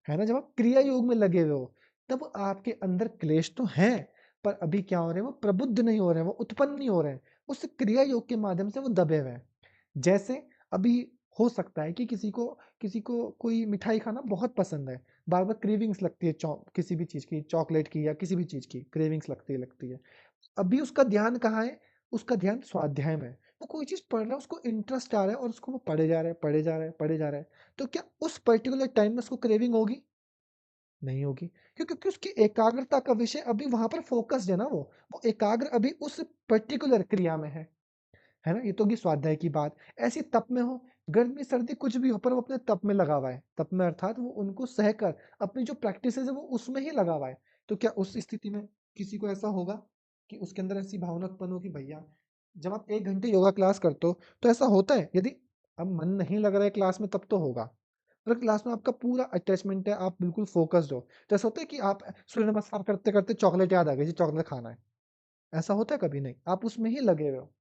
है ना, जब आप क्रिया योग में लगे हुए हो, तब आपके अंदर क्लेश तो हैं पर अभी क्या हो रहे हैं, वो प्रबुद्ध नहीं हो रहे हैं, वो उत्पन्न नहीं हो रहे हैं। उस क्रिया योग के माध्यम से वो दबे हुए हैं। जैसे अभी हो सकता है कि किसी को कोई मिठाई खाना बहुत पसंद है, बार बार क्रेविंग्स लगती है, किसी भी चीज की, चॉकलेट की या किसी भी चीज की क्रेविंग्स लगती है। अभी उसका ध्यान कहाँ है? उसका ध्यान स्वाध्याय में है। वो कोई चीज पढ़ रहा है, उसको इंटरेस्ट आ रहा है और उसको वो पढ़े जा रहा है, पढ़े जा रहा है, पढ़े जा रहा है। तो क्या उस पर्टिकुलर टाइम में उसको क्रेविंग होगी? नहीं होगी। क्यों? क्योंकि उसकी एकाग्रता का विषय अभी वहां पर फोकस्ड है ना, वो एकाग्र अभी उस पर्टिकुलर क्रिया में है ना। ये तो होगी स्वाध्याय की बात। ऐसी तप में हो, गर्मी सर्दी कुछ भी हो, पर वो अपने तप में लगा हुआ है। तप में अर्थात वो उनको सहकर अपनी जो प्रैक्टिस है वो उसमें ही लगा हुआ है। तो क्या उस स्थिति में किसी को ऐसा होगा कि उसके अंदर ऐसी भावना उत्पन्न हो कि भैया, जब आप 1 घंटे योगा क्लास करते हो तो ऐसा होता है, यदि अब मन नहीं लग रहा है क्लास में तब तो होगा, अगर क्लास में आपका पूरा अटैचमेंट है, आप बिल्कुल फोकस्ड हो, तो ऐसा होता है कि आप सूर्य नमस्कार करते करते चॉकलेट याद आ गई जी, चॉकलेट खाना है, ऐसा होता है? कभी नहीं, आप उसमें ही लगे हुए हो,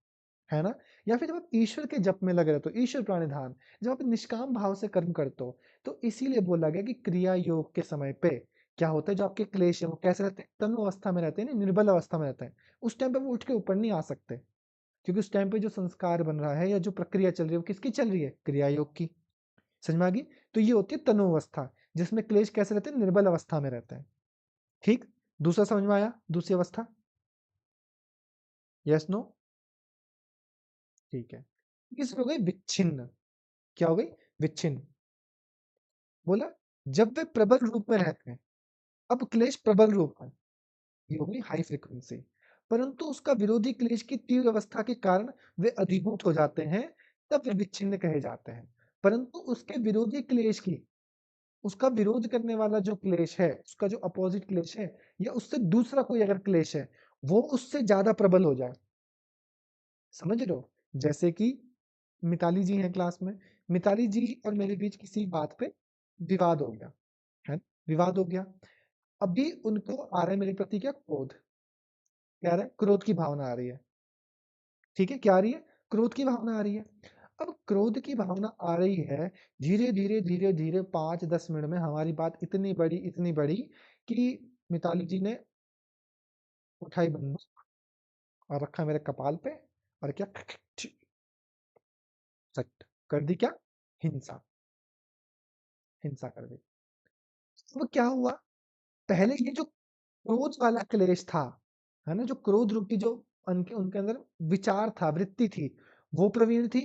है ना। या फिर जब आप ईश्वर के जप में लगे रहते हो, ईश्वर प्राणिधान, जब आप निष्काम भाव से कर्म करते हो, तो इसीलिए बोला गया कि क्रिया योग के समय पे क्या होता है, जो आपके क्लेश है वो कैसे रहते हैं, तनु अवस्था में रहते हैं, निर्बल अवस्था में रहते हैं। उस टाइम पे वो उठ के ऊपर नहीं आ सकते, क्योंकि उस टाइम पे जो संस्कार बन रहा है या जो प्रक्रिया चल रही है वो किसकी चल रही है? क्रिया योग की। समझ में आ गई? तो ये होती है तनु अवस्था, जिसमें क्लेश कैसे रहते हैं? निर्बल अवस्था में रहते हैं। ठीक। दूसरा समझ में आया? दूसरी अवस्था, यस नो? ठीक है। तीसरी हो गई विच्छिन्न। क्या हो गई? विच्छिन्न। बोला जब वे प्रबल रूप में रहते हैं, अब क्लेश प्रबल रूप में, ये हो गई हाई फ्रीक्वेंसी, परंतु उसका विरोधी क्लेश की तीव्र अवस्था के कारण वे अधिभूत हो जाते हैं, तब वे विच्छिन्न कहे जाते हैं। परंतु उसके विरोधी क्लेश की, उसका विरोध करने वाला जो क्लेश है, उसका जो अपोजिट क्लेश है, या उससे दूसरा कोई अगर क्लेश है, वो उससे ज्यादा प्रबल हो जाए, समझ रहे हो? जैसे कि मिताली जी हैं क्लास में, मिताली जी और मेरे बीच किसी बात पे विवाद हो गया, है, विवाद हो गया। अभी उनको आ रहा है मेरे प्रति क्या? क्रोध। क्या आ रहा है? क्रोध की भावना आ रही है। ठीक है, क्या आ रही है? क्रोध की भावना आ रही है। अब क्रोध की भावना आ रही है, धीरे धीरे धीरे धीरे 5-10 मिनट में हमारी बात इतनी बड़ी कि मिताली जी ने उठाई बंदूक और रखा मेरे कपाल पे, और क्या, सट कर दी, क्या? हिंसा। हिंसा कर दी। अब क्या हुआ? पहले ये जो क्रोध वाला क्लेश था, है ना, जो क्रोध रूपी जो उनके उनके अंदर विचार था, वृत्ति थी, वो प्रवीण थी।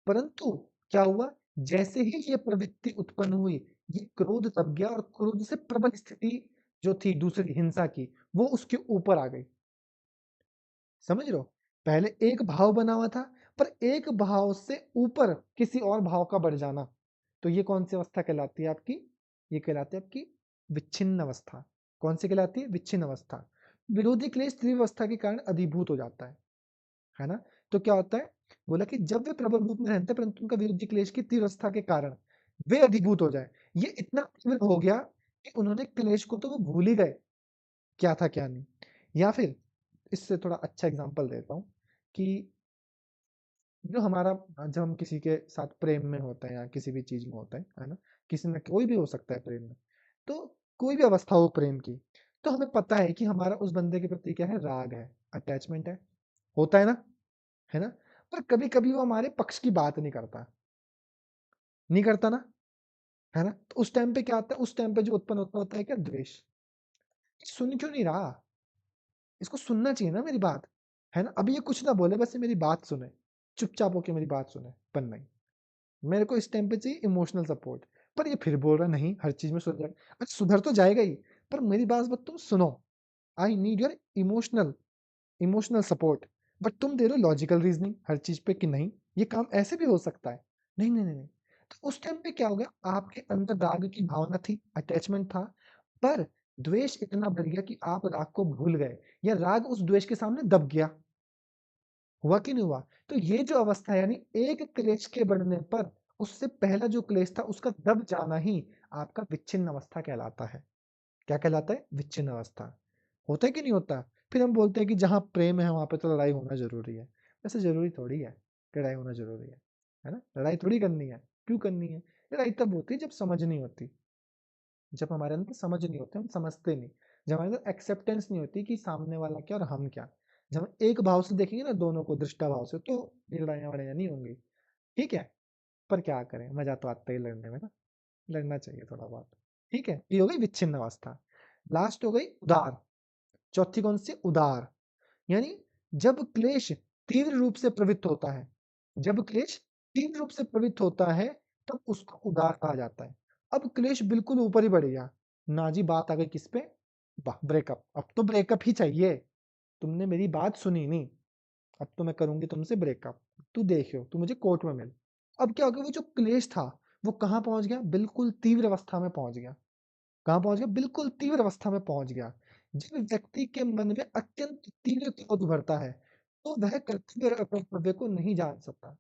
परंतु क्या हुआ? जैसे ही ये प्रवृत्ति उत्पन्न हुई, ये क्रोध दब गया और क्रोध से प्रबल स्थिति जो थी दूसरी हिंसा की, वो उसके ऊपर आ गई। समझ रहे हो? पहले एक भाव बना हुआ था, पर एक भाव से ऊपर किसी और भाव का बढ़ जाना, तो ये कौन सी अवस्था कहलाती है आपकी? ये कहलाती है आपकी विच्छिन्न अवस्था। कौन सी कहलाती है? विच्छिन्न अवस्था। विरोधी क्लेश तीव्र अवस्था के कारण अधिभूत हो जाता है ना। तो क्या होता है? बोला कि जब वे प्रबल रूप में रहते हैं, परंतु उनका विरोधी क्लेश की तीव्र अवस्था के कारण वे अधिभूत हो जाए, ये इतना तीव्र हो गया कि उन्होंने क्लेश को तो वो भूल ही गए, क्या था क्या नहीं। या फिर इससे थोड़ा अच्छा एग्जांपल देता हूँ कि जो हमारा, जब हम किसी के साथ प्रेम में होते हैं या किसी भी चीज में होते हैं, है ना, किसी में कोई भी हो सकता है प्रेम में, तो कोई भी अवस्था हो प्रेम की, तो हमें पता है कि हमारा उस बंदे के प्रति क्या है? राग है, अटैचमेंट है, होता है ना। पर कभी कभी वो हमारे पक्ष की बात नहीं करता, नहीं करता ना, है ना। तो उस टाइम पे क्या आता है? उस टाइम पे जो उत्पन्न होता है क्या? द्वेष। सुन क्यों नहीं रहा? इसको सुनना चाहिए ना मेरी बात, है ना। अभी ये कुछ ना बोले, बस ये मेरी बात सुने, चुपचाप होके मेरी बात सुने, पर नहीं, मेरे को इस टाइम पे चाहिए इमोशनल सपोर्ट। पर ये फिर बोल रहा नहीं, हर चीज में सुधर जाएगा। अच्छा, सुधर तो जाएगा ही, पर मेरी बात तुम सुनो। I need your emotional emotional support. But तुम दे रहे हो लॉजिकल रीजनिंग हर चीज पे कि नहीं, ये काम ऐसे भी हो सकता है। नहीं नहीं नहीं नहीं, तो उस टाइम पे क्या हो गया, आपके अंदर राग की भावना थी, अटैचमेंट था, पर द्वेष इतना बढ़ गया कि आप राग को भूल गए, या राग उस द्वेष के सामने दब गया। हुआ कि नहीं हुआ? तो ये जो अवस्था है, यानी एक क्लेश के बढ़ने पर उससे पहला जो क्लेश था उसका दब जाना ही आपका विच्छिन्न अवस्था कहलाता है। क्या कहलाता है? विच्छिन्न अवस्था। होता है कि नहीं होता? फिर हम बोलते हैं कि जहाँ प्रेम है वहां पे तो लड़ाई होना जरूरी है। वैसे जरूरी थोड़ी है कि लड़ाई होना जरूरी है ना? लड़ाई थोड़ी करनी है। क्यों करनी है? लड़ाई तब होती है जब समझ नहीं होती, जब हमारे अंदर समझ नहीं होते, हम समझते नहीं, जब हमारे अंदर एक्सेप्टेंस नहीं होती कि सामने वाला क्या और हम क्या। जब हम एक भाव से देखेंगे ना दोनों को, दृष्टा भाव से, तो ये लड़ाइयाँ वड़ाइयाँ नहीं होंगी। ठीक है, पर क्या करें, मजा तो आता ही लड़ने में ना, लड़ना चाहिए थोड़ा बहुत। ठीक है, ये हो गई विच्छिन्न अवस्था। लास्ट हो गई उदार। चौथी कौन सी? उदार। यानी जब क्लेश तीव्र रूप से प्रवृत्त होता है, जब क्लेश तीव्र रूप से प्रवृत्त होता है तब उसको उदार कहा जाता है। अब क्लेश बिल्कुल ऊपर ही बढ़ गया ना जी, बात आ गई किस पे? ब्रेकअप। अब तो ब्रेकअप ही चाहिए, तुमने मेरी बात सुनी नहीं, अब तो मैं करूंगी तुमसे ब्रेकअप, तू देखियो, तू मुझे कोर्ट में मिल। अब क्या हो गया, वो जो क्लेश था वो कहाँ पहुंच गया? बिल्कुल तीव्र अवस्था में पहुंच गया। कहाँ पहुंच गया? बिल्कुल तीव्र अवस्था में पहुंच गया। जब व्यक्ति के मन में अत्यंत तीव्र क्रोध भरता है तो वह कर्तव्य और अकर्तव्य को नहीं जान सकता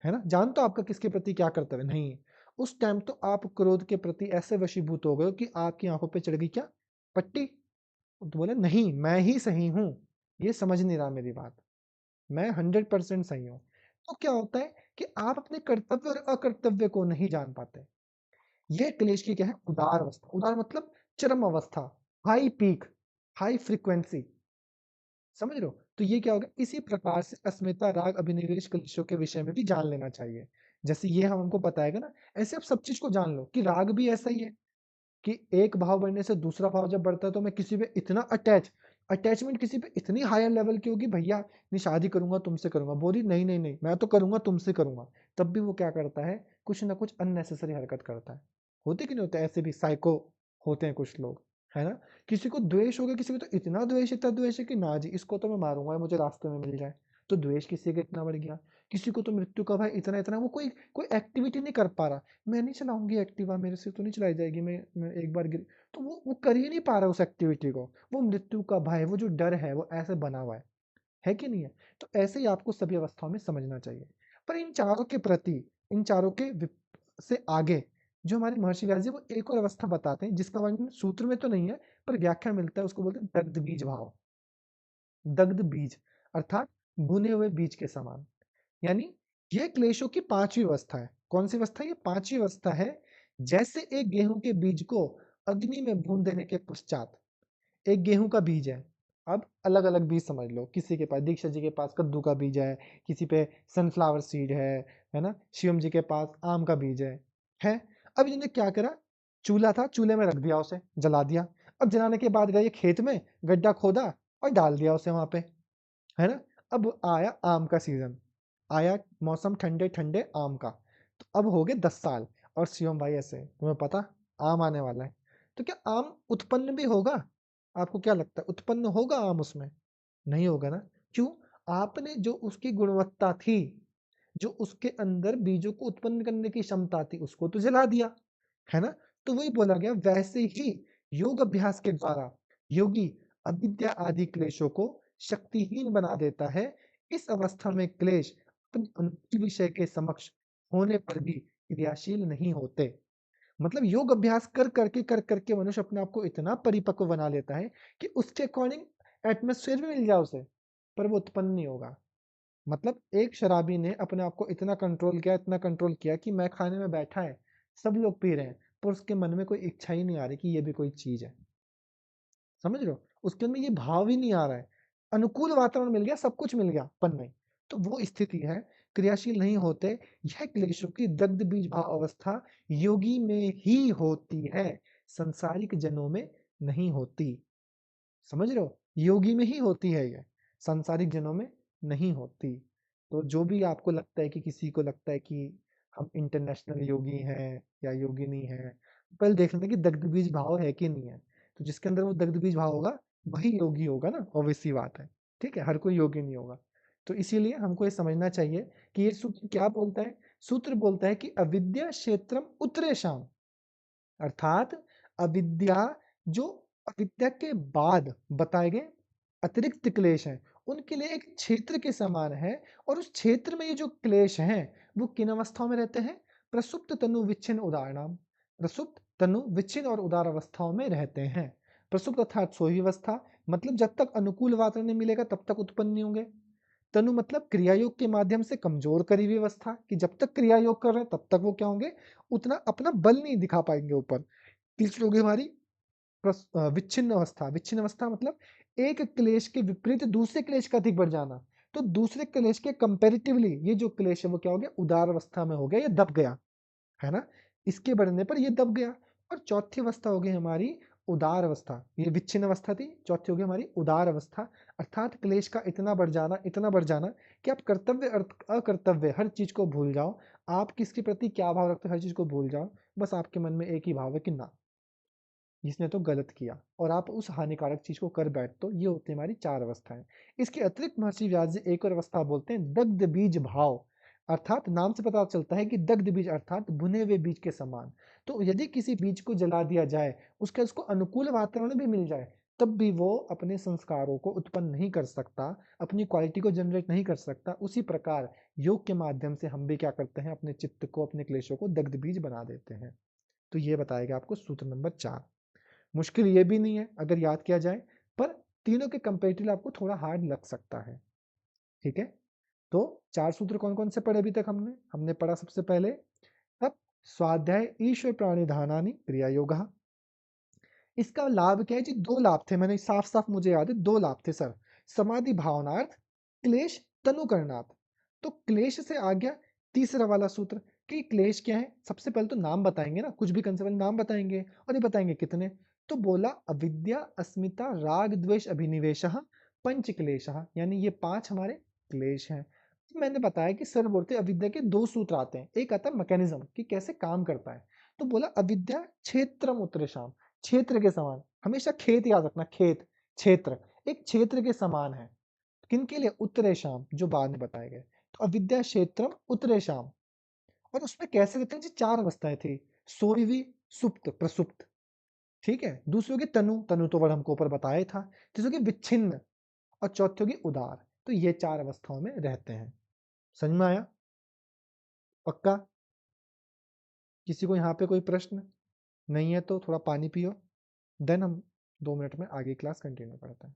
है ना। जान तो आपका किसके प्रति क्या कर्तव्य नहीं है। उस टाइम तो आप क्रोध के प्रति ऐसे वशीभूत हो गए हो कि आपकी आंखों पे चढ़ गई क्या? पट्टी। तो बोले नहीं, मैं ही सही हूं, ये समझ नहीं रहा मेरी बात, मैं 100% सही हूं। तो क्या होता है कि आप अपने कर्तव्य और अकर्तव्य को नहीं जान पाते। यह क्लेश की क्या है? उदार अवस्था। उदार मतलब चरम अवस्था, हाई पीक, हाई फ्रीक्वेंसी। समझ रहे हो? तो ये क्या होगा? इसी प्रकार से अस्मिता, राग, अभिनिवेश, क्लेशों के विषय में भी जान लेना चाहिए। जैसे ये हमको बताएगा ना, ऐसे आप सब चीज को जान लो कि राग भी ऐसा ही है कि एक भाव बढ़ने से दूसरा भाव जब बढ़ता है तो मैं किसी पे इतना अटैचमेंट किसी पे इतनी हायर लेवल की होगी, भैया नहीं शादी करूंगा तुमसे करूंगा, बोली नहीं नहीं नहीं मैं तो करूंगा तुमसे करूंगा, तब भी वो क्या करता है? कुछ ना कुछ अननेसेसरी हरकत करता है। होते कि नहीं होते? ऐसे भी साइको होते हैं कुछ लोग, है ना। किसी को द्वेष हो गया, किसी को तो इतना द्वेष, इतना द्वेष है कि ना जी इसको तो मैं मारूंगा, मुझे रास्ते में मिल जाए, तो द्वेष किसी का इतना बढ़ गया। किसी को तो मृत्यु का भय इतना इतना, वो कोई कोई एक्टिविटी नहीं कर पा रहा, मैं नहीं चलाऊंगी एक्टिवा, मेरे से तो नहीं चलाई जाएगी, मैं एक बार गिर, तो वो कर ही नहीं पा रहा उस एक्टिविटी को। वो मृत्यु का भय, वो जो डर है वो ऐसे बना हुआ है कि नहीं है? तो ऐसे ही आपको सभी अवस्थाओं में समझना चाहिए। पर इन चारों के प्रति, इन चारों के से आगे जो हमारे महर्षि व्यास जी वो एक और अवस्था बताते हैं जिसका वर्णन सूत्र में तो नहीं है पर व्याख्या मिलता है, उसको बोलते हैं दग्ध बीज भाव। दग्ध बीज अर्थात भुने हुए बीज के समान। यानी यह क्लेशों की पांचवी अवस्था है। कौन सी अवस्था? ये पांचवी अवस्था है। जैसे एक गेहूं के बीज को अग्नि में भून देने के पश्चात, एक गेहूं का बीज है, अब अलग अलग बीज समझ लो, किसी के पास, दीक्षा जी के पास कद्दू का बीज है, किसी पे सनफ्लावर सीड है ना, शिवम जी के पास आम का बीज है। अब इन्होंने क्या करा? चूल्हा था, चूल्हे में रख दिया, उसे जला दिया। अब जलाने के बाद गए खेत में, गड्ढा खोदा और डाल दिया उसे वहां पे, है ना। अब आया आम का सीजन, आया मौसम ठंडे ठंडे आम का, तो अब हो गए 10 साल, और शिवम भाई ऐसे तुम्हें पता आम आने वाला है, तो क्या आम उत्पन्न भी होगा? आपको क्या लगता है उत्पन्न होगा आम उसमें? नहीं होगा ना। क्यों? आपने जो उसकी गुणवत्ता थी, जो उसके अंदर बीजों को उत्पन्न करने की क्षमता थी, उसको तो जला दिया, है ना। तो वही बोला गया, वैसे ही योग अभ्यास के द्वारा योगी अविद्या आदि क्लेशों को शक्तिहीन बना देता है। इस अवस्था में क्लेश अपने अनुकूल विषय के समक्ष होने पर भी क्रियाशील नहीं होते। मतलब योग अभ्यास कर करके मनुष्य अपने आप को इतना परिपक्व बना लेता है कि उसके अकॉर्डिंग एटमोस्फेयर भी मिल जाए उसे, पर वो उत्पन्न नहीं होगा। मतलब एक शराबी ने अपने आप को इतना कंट्रोल किया, इतना कंट्रोल किया कि मैं खाने में बैठा है, सब लोग पी रहे हैं, पर उसके मन में कोई इच्छा ही नहीं आ रही कि ये भी कोई चीज है। समझ रहे हो? उसके अंदर ये भाव ही नहीं आ रहा है। अनुकूल वातावरण मिल गया, सब कुछ मिल गया पन में, तो वो स्थिति है, क्रियाशील नहीं होते। यह क्लेशों की दग्ध बीज भाव अवस्था योगी में ही होती है, संसारिक जनों में नहीं होती। समझ रहे हो? योगी में ही होती है ये, सांसारिक जनों में नहीं होती। तो जो भी आपको लगता है कि किसी को लगता है कि हम इंटरनेशनल योगी हैं या योगिनी हैं, पहले देख लेते हैं कि दग्ध बीज भाव है कि नहीं है। तो जिसके अंदर वो दग्ध बीज भाव होगा वही योगी होगा ना, ऑब्वियस सी बात है। ठीक है, हर कोई योगी नहीं होगा। तो इसीलिए हमको ये समझना चाहिए कि ये सूत्र क्या बोलता है। सूत्र बोलता है कि अविद्या क्षेत्रम उत्तरेषाम, अर्थात अविद्या जो अविद्या के बाद बताए गए अतिरिक्त क्लेश हैं उनके लिए एक क्षेत्र के समान है, और उस क्षेत्र में ये जो क्लेश हैं वो किन अवस्थाओं में रहते हैं? प्रसुप्त तनु विच्छिन्न उदाहरणाम, प्रसुप्त तनु विच्छिन्न और उदार अवस्थाओं में रहते हैं। प्रसुप्त अर्थात सोई अवस्था, मतलब जब तक अनुकूल वातावरण नहीं मिलेगा तब तक उत्पन्न नहीं होंगे। तनु मतलब क्रियायोग के माध्यम से कमजोर करी हुई अवस्था, कि जब तक क्रियायोग कर रहे हैं तब तक वो क्या होंगे? उतना अपना बल नहीं दिखा पाएंगे ऊपर। तीसरी होगी हमारी विच्छिन्न अवस्था। विच्छिन्न अवस्था मतलब एक क्लेश के विपरीत दूसरे क्लेश का अधिक बढ़ जाना। तो दूसरे क्लेश के कंपैरेटिवली ये जो क्लेश है वो क्या हो गया? उदार अवस्था में हो गया, या दब गया, है ना? इसके बढ़ने पर ये दब गया। और चौथी अवस्था हो गई हमारी उदार अवस्था। ये विच्छिन्न अवस्था थी, चौथी हो गई हमारी उदार अवस्था, अर्थात क्लेश का इतना बढ़ जाना, इतना बढ़ जाना कि आप कर्तव्य अकर्तव्य हर चीज को भूल जाओ। आप किसके प्रति क्या भाव रखते हो हर चीज को भूल जाओ। बस आपके मन में एक ही भाव है कि ना, इसने तो गलत किया, और आप उस हानिकारक चीज को कर बैठते हो। ये होती है हमारी 4 अवस्थाएं। इसके अतिरिक्त महर्षि व्यास जी एक और अवस्था बोलते हैं दग्ध बीज भाव, अर्थात नाम से पता चलता है कि दग्ध बीज अर्थात भुने हुए बीज के समान। तो यदि किसी बीज को जला दिया जाए, उसको अनुकूल वातावरण भी मिल जाए, तब भी वो अपने संस्कारों को उत्पन्न नहीं कर सकता, अपनी क्वालिटी को जनरेट नहीं कर सकता। उसी प्रकार योग के माध्यम से हम भी क्या करते हैं? अपने चित्त को, अपने क्लेशों को दग्ध बीज बना देते हैं। तो ये बताएगा आपको सूत्र नंबर 4। मुश्किल ये भी नहीं है अगर याद किया जाए, पर तीनों के कंपेरेटिवली आपको थोड़ा हार्ड लग सकता है। ठीक है, तो 4 सूत्र कौन कौन से पढ़े अभी तक? हमने पढ़ा सबसे पहले अब स्वाध्याय ईश्वर प्राणिधानानि क्रिया योग। इसका लाभ क्या है जी? 2 लाभ थे, मैंने साफ साफ मुझे याद है 2 लाभ थे सर। समाधि भावनार्थ, क्लेश तनुकरणार्थ। तो क्लेश से आ गया तीसरा वाला सूत्र कि क्लेश क्या है। सबसे पहले तो नाम बताएंगे ना, कुछ भी करने से पहले नाम बताएंगे, और ये बताएंगे कितने। तो बोला अविद्या, अस्मिता, राग, द्वेष, अभिनिवेश, पंच क्लेश, यानी ये 5 हमारे क्लेश हैं। मैंने बताया कि सर बोलते अविद्या के 2 सूत्र आते हैं, एक आता है मैकेनिज्म कि कैसे काम करता है। तो बोला अविद्या क्षेत्रम उत्तरेषाम, क्षेत्र के समान। हमेशा खेत याद रखना, खेत क्षेत्र एक क्षेत्र के समान है। किनके लिए? उत्तरेषाम, जो बाद में बताए गए। तो अविद्या क्षेत्रम उत्तरेषाम, और उसमें कैसे रहते हैं जी? 4 अवस्थाएं थी, सोई हुई, सुप्त, प्रसुप्त। ठीक है, दूसरी होगी तनु, तनु तो वर्ड हमको ऊपर बताया था। तीसरी होगी विच्छिन्न, और चौथी होगी उदार। तो ये 4 अवस्थाओं में रहते हैं। समझ में आया? पक्का? किसी को यहाँ पे कोई प्रश्न नहीं है तो थोड़ा पानी पियो, देन हम 2 मिनट में आगे क्लास कंटिन्यू करते हैं।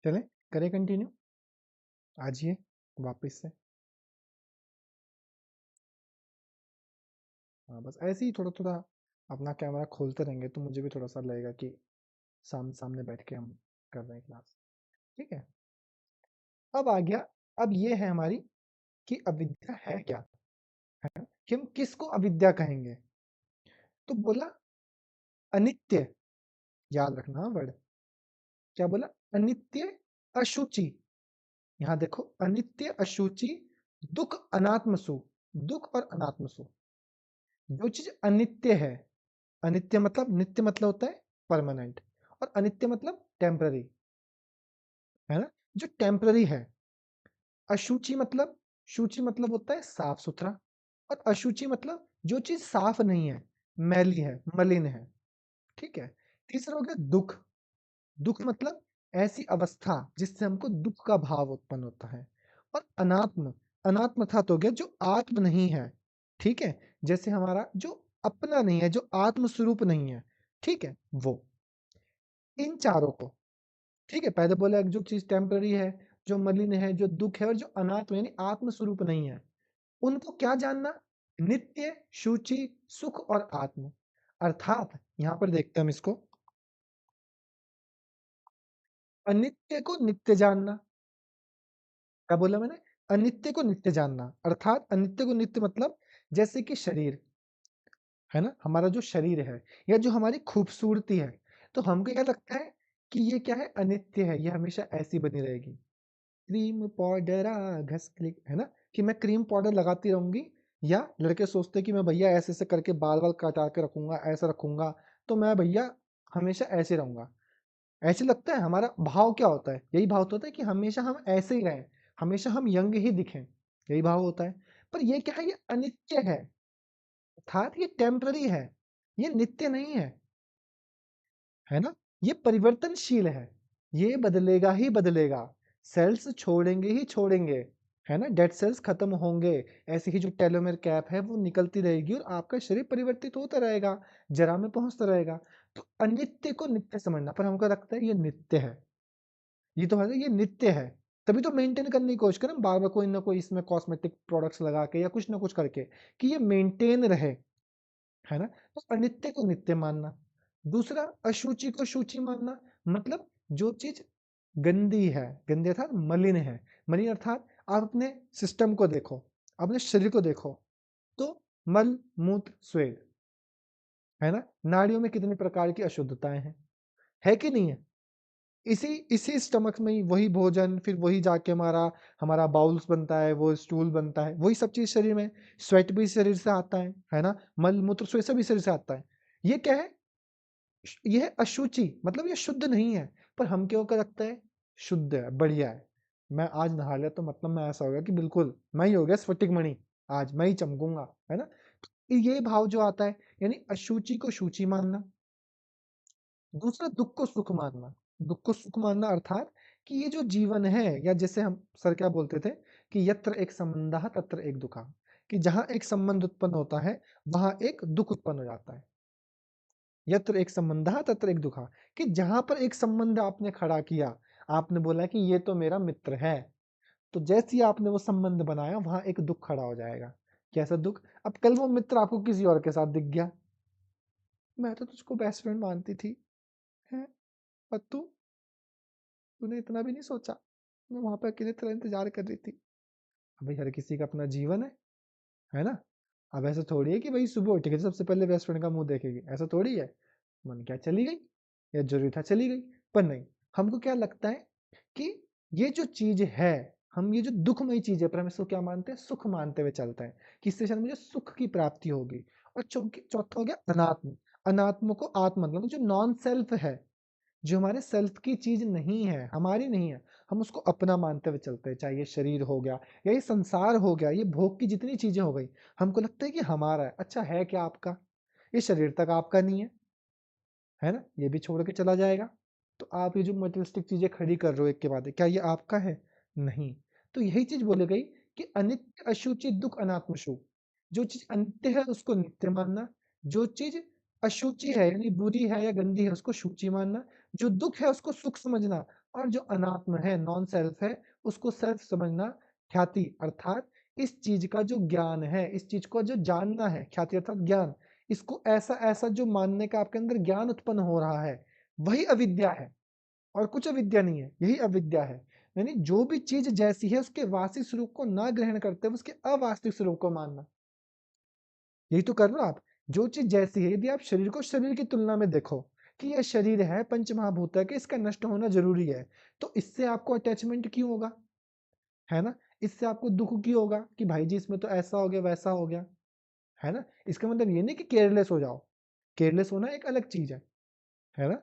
चलें करें कंटिन्यू, आजिए वापस से। हाँ बस ऐसे ही थोड़ा थोड़ा अपना कैमरा खोलते रहेंगे तो मुझे भी थोड़ा सा लगेगा कि सामने बैठ के हम कर रहे हैं क्लास। ठीक है, अब आ गया, अब ये है हमारी कि अविद्या है क्या, कि हम किसको अविद्या कहेंगे। तो बोला अनित्य, याद रखना वर्ड, क्या बोला, अनित्य अशुचि। यहाँ देखो अनित्य अशुचि दुख अनात्मसु, दुख और अनात्मसु। जो चीज अनित्य है, अनित्य मतलब, नित्य मतलब होता है परमानेंट, और अनित्य मतलब टेम्पररी, है ना, जो टेम्पररी है। अशुचि मतलब, शुचि मतलब होता है साफ सुथरा, और अशुचि मतलब जो चीज साफ नहीं है, मैली है, मलिन है। ठीक है, तीसरा हो गया दुख, दुख मतलब ऐसी अवस्था जिससे हमको दुख का भाव उत्पन्न होता है। और अनात्म, अनात्म अर्थात हो गया जो आत्म नहीं है। ठीक है, जैसे हमारा जो अपना नहीं है, जो आत्म स्वरूप नहीं है, ठीक है वो। इन चारों को, ठीक है, पहले बोला जो चीज टेम्पररी है, जो मलिन है, जो दुख है, और जो अनात्म यानी आत्म स्वरूप नहीं है, उनको क्या जानना, नित्य, शुचि, सुख और आत्म। अर्थात यहां पर देखते हैं हम इसको, अनित्य को नित्य जानना। क्या बोला मैंने, अनित्य को नित्य जानना, अर्थात अनित्य को नित्य मतलब जैसे कि शरीर है ना, हमारा जो शरीर है या जो हमारी खूबसूरती है, तो हमको क्या लगता है कि ये क्या है, अनित्य है, ये हमेशा ऐसी बनी रहेगी। क्रीम पाउडर घस क्लिक, है ना, कि मैं क्रीम पाउडर लगाती रहूंगी, या लड़के सोचते कि मैं भैया ऐसे ऐसे करके बाल बाल कटा के रखूंगा, ऐसा रखूंगा, तो मैं भैया हमेशा ऐसे रहूंगा। ऐसे लगता है, हमारा भाव क्या होता है, यही भाव तो होता है कि हमेशा हम ऐसे ही रहें, हमेशा हम यंग ही दिखें, यही भाव होता है। पर ये क्या है, ये अनित्य है, अर्थात ये टेम्पररी है, ये नित्य नहीं है ना, ये परिवर्तनशील है, ये बदलेगा ही बदलेगा, सेल्स छोड़ेंगे ही छोड़ेंगे, है ना, डेड सेल्स खत्म होंगे, ऐसे ही जो टेलोमेर कैप है वो निकलती रहेगी और आपका शरीर परिवर्तित होता रहेगा, जरा में पहुंचता रहेगा। तो अनित्य को नित्य समझना, पर हमको लगता है ये नित्य है, ये तो है, ये नित्य है, तभी तो मेंटेन करने की कोशिश करें बार बार कोई ना कोई इसमें कॉस्मेटिक प्रोडक्ट्स लगा के या कुछ ना कुछ करके कि ये मेंटेन रहे, है ना। तो अनित्य को नित्य मानना। दूसरा अशुचि को शुचि मानना, मतलब जो चीज गंदी है, गंदी अर्थात मलिन है, मलिन अर्थात आप अपने सिस्टम को देखो, अपने शरीर को देखो, तो मल मूत्र स्वेद, है ना, नाड़ियों में कितनी प्रकार की अशुद्धताएं हैं, है कि नहीं है। इसी इसी स्टमक में ही वही भोजन, फिर वही जाके हमारा हमारा बाउल्स बनता है, वो स्टूल बनता है, वही सब चीज शरीर में, स्वेट भी शरीर से आता है ना, मल मूत्र स्वेद सब भी शरीर से आता है। ये क्या है, ये है अशुचि, मतलब ये शुद्ध नहीं है, पर हम क्यों कर रखते हैं, शुद्ध है, बढ़िया है, मैं आज नहा लिया तो मतलब मैं ऐसा हो गया कि बिल्कुल मैं ही हो गया स्फटिक मणि, आज मैं ही चमकूंगा, है ना। तो ये भाव जो आता है, यानी अशुचि को शुचि मानना। दूसरा दुख को सुख मानना, दुख को सुख मानना अर्थात कि ये जो जीवन है, या जैसे हम सर क्या बोलते थे कि यत्र एक संबंधः तत्र एक दुखः, कि जहां एक संबंध उत्पन्न होता है वहां एक दुख उत्पन्न हो जाता है। यत्र एक संबंधः तत्र एक दुखः, कि जहां पर एक संबंध आपने खड़ा किया, आपने बोला कि ये तो मेरा मित्र है, तो जैसे ही आपने वो संबंध बनाया वहां एक दुख खड़ा हो जाएगा। कैसा दुख, अब कल वो मित्र आपको किसी और के साथ दिख गया, मैं तो तुझको बेस्ट फ्रेंड मानती थी, है, और तूने इतना भी नहीं सोचा, मैं वहां पर अकेले तेरा इंतजार कर रही थी। अब भाई हर किसी का अपना जीवन है ना। अब ऐसा थोड़ी है कि भाई सुबह उठ के सबसे पहले बेस्ट फ्रेंड का मुंह देखेगी, ऐसा थोड़ी है, मन क्या चली गई, या जरूरी था चली गई। पर नहीं, हमको क्या लगता है कि ये जो चीज है, हम ये जो दुखमयी चीज है, पर हम इसको क्या मानते हैं, सुख मानते हुए चलते हैं कि इससे शायद मुझे सुख की प्राप्ति होगी। और चौथा हो गया अनात्म, अनात्म को आत्म मतलब जो नॉन सेल्फ है, जो हमारे सेल्फ की चीज नहीं है, हमारी नहीं है, हम उसको अपना मानते हुए चलते हैं, चाहे ये शरीर हो गया या ये संसार हो गया, ये भोग की जितनी चीजें हो गई, हमको लगता है कि हमारा है। अच्छा है क्या आपका, ये शरीर तक आपका नहीं है ना, ये भी छोड़ के चला जाएगा। तो आप ये जो मटेरियलिस्टिक चीजें खड़ी कर रहे हो एक के बाद एक, क्या ये आपका है, नहीं। तो यही चीज बोली गई कि अनित्य अशुचि दुख अनात्म सुख, जो चीज अनित्य है उसको नित्य मानना, जो चीज अशुचि है यानी बुरी है या गंदी है उसको शुचि मानना, जो दुख है उसको सुख समझना, और जो अनात्म है, नॉन सेल्फ है, उसको सेल्फ समझना ख्याति, अर्थात इस चीज का जो ज्ञान है, इस चीज को जो जानना है, ख्याति अर्थात ज्ञान, इसको ऐसा ऐसा जो मानने का आपके अंदर ज्ञान उत्पन्न हो रहा है, वही अविद्या है और कुछ अविद्या नहीं है, यही अविद्या है। यानी जो भी चीज जैसी है उसके वास्तविक स्वरूप को ना ग्रहण करते हुए उसके अवास्तविक स्वरूप को मानना, यही तो कर रहे हो आप। जो चीज जैसी है, यदि आप शरीर को शरीर की तुलना में देखो कि यह शरीर है, पंच महाभूत है, कि इसका नष्ट होना जरूरी है, तो इससे आपको अटैचमेंट क्यों होगा, है ना? इससे आपको दुख क्यों होगा कि भाई जी इसमें तो ऐसा हो गया वैसा हो गया, है ना? इसका मतलब ये नहीं कि केयरलेस हो जाओ, केयरलेस होना एक अलग चीज है ना?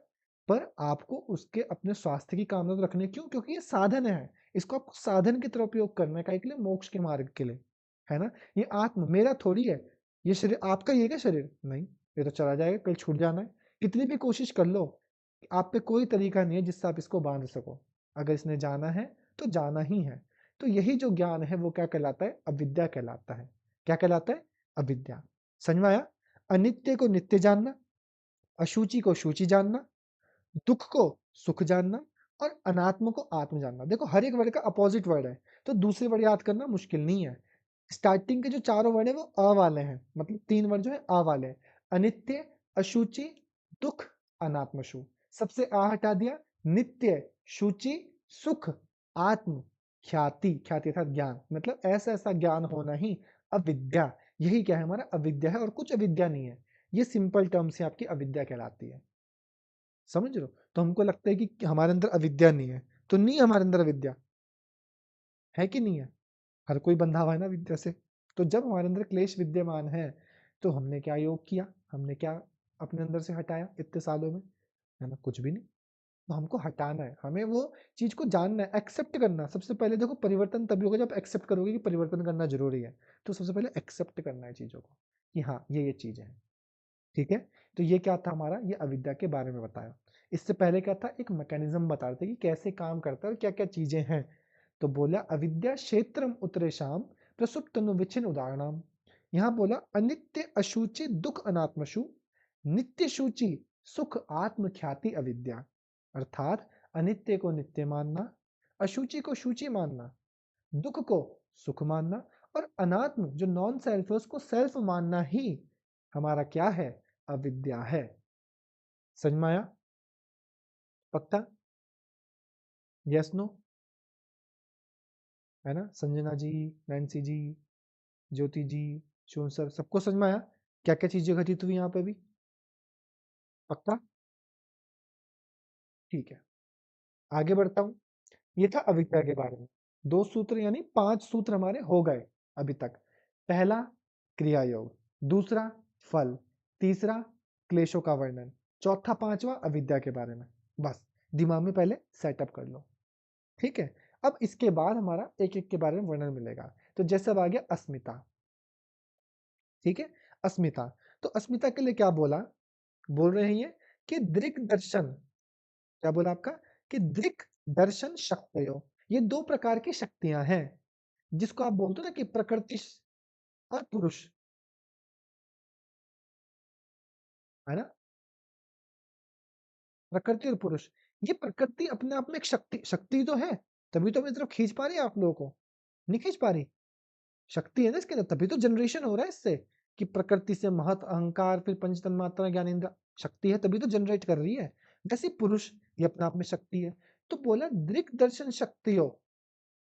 पर आपको उसके अपने स्वास्थ्य की कामना तो रखनी क्यों, क्योंकि ये साधन है, इसको आपको साधन की तरह उपयोग करना है, काहे के लिए, मोक्ष के मार्ग के लिए, है ना? ये आत्म मेरा थोड़ी है, ये शरीर आपका ही है क्या शरीर? नहीं, ये तो चला जाएगा, कल छूट जाना है। कितनी भी कोशिश कर लो, आप पे कोई तरीका नहीं है जिससे आप इसको बांध सको। अगर इसने जाना है तो जाना ही है। तो यही जो ज्ञान है वो क्या कहलाता है? अविद्या कहलाता है। क्या कहलाता है? अविद्या। समझ में आया? अनित्य को नित्य जानना, अशुचि को शुचि जानना, दुख को सुख जानना और अनात्म को आत्म जानना। देखो हर एक वर्ड का अपोजिट वर्ड है, तो दूसरे वर्ड याद करना मुश्किल नहीं है। स्टार्टिंग के जो चारों वर्ड है वो अ वाले हैं, मतलब 3 वर्ड जो है अ वाले हैं। अनित्य, अशुचि, दुख, अनात्मशु। सबसे आ हटा दिया, नित्य, शुचि, सुख, आत्म, ख्याति, ख्याति अर्थात ज्ञान, मतलब ऐसा ऐसा ज्ञान होना ही अविद्या। यही क्या है? हमारा अविद्या है और कुछ अविद्या नहीं है। ये सिंपल टर्म से आपकी अविद्या कहलाती है। समझ रहे हो? तो हमको लगता है कि हमारे अंदर अविद्या नहीं है, तो नहीं, हमारे अंदर अविद्या है कि नहीं है? हर कोई बंधा हुआ है ना विद्या से। तो जब हमारे अंदर क्लेश विद्यमान है, तो हमने क्या योग किया, हमने क्या अपने अंदर से हटाया इतने सालों में, है ना? कुछ भी नहीं। तो हमको हटाना है, हमें वो चीज को जानना है, एक्सेप्ट करना। सबसे पहले देखो परिवर्तन तभी होगा जब एक्सेप्ट करोगे कि परिवर्तन करना जरूरी है। तो सबसे पहले एक्सेप्ट करना है चीजों को कि हाँ ये चीज है, ठीक है? तो ये क्या था हमारा, ये अविद्या के बारे में बताया। इससे पहले क्या था, एक मैकेनिज्म बता रहे थे कि कैसे काम करता है और क्या क्या चीजें हैं। तो बोला अविद्या क्षेत्रम उत्तरेशाम प्रसुप्तनु विच्छिन्न उदाहरणम। यहाँ बोला अनित्य अशुचि दुख अनात्मशु, नित्य शुचि सुख आत्म ख्याति अविद्या। अर्थात अनित्य को नित्य मानना, अशुचि को शुचि मानना, दुख को सुख मानना और अनात्म जो नॉन सेल्फ है उसको सेल्फ मानना ही हमारा क्या है? अविद्या है। समझ में आया? पक्का? Yes no? है ना? संजना जी, नैन्सी जी, ज्योति जी, शिवम सर, सबको समझ में आया क्या क्या चीजें घटित हुई यहाँ पे भी? पक्का? ठीक है, आगे बढ़ता हूँ। ये था अविद्या के बारे में। 2 सूत्र यानी 5 सूत्र हमारे हो गए अभी तक। पहला क्रिया योग, दूसरा फल, तीसरा क्लेशों का वर्णन, चौथा पांचवा अविद्या के बारे में। बस दिमाग में पहले सेटअप कर लो, ठीक है? अब इसके बाद हमारा एक एक के बारे में वर्णन मिलेगा। तो जैसे अब आ गया अस्मिता, ठीक है? अस्मिता, तो अस्मिता के लिए क्या बोला, बोल रहे हैं ये कि दृक् दर्शन, क्या बोला आपका, कि दृक् दर्शन शक्तयो, ये 2 प्रकार की शक्तियां हैं जिसको आप बोलते हो ना कि प्रकृति और पुरुष, है ना? प्रकृति और पुरुष, ये प्रकृति अपने आप में एक शक्ति, शक्ति तो है, तभी तो अपनी तरफ खींच पा रही है आप लोगों को, नहीं खींच पा रही? शक्ति है ना इसके अंदर, तभी तो जनरेशन हो रहा है इससे, कि प्रकृति से महत अहंकार फिर पंच तन्मात्रा ज्ञानेंद्र, शक्ति है तभी तो जनरेट कर रही है। वैसे पुरुष ये अपने आप में शक्ति है। तो बोला दृक् दर्शन शक्ति हो,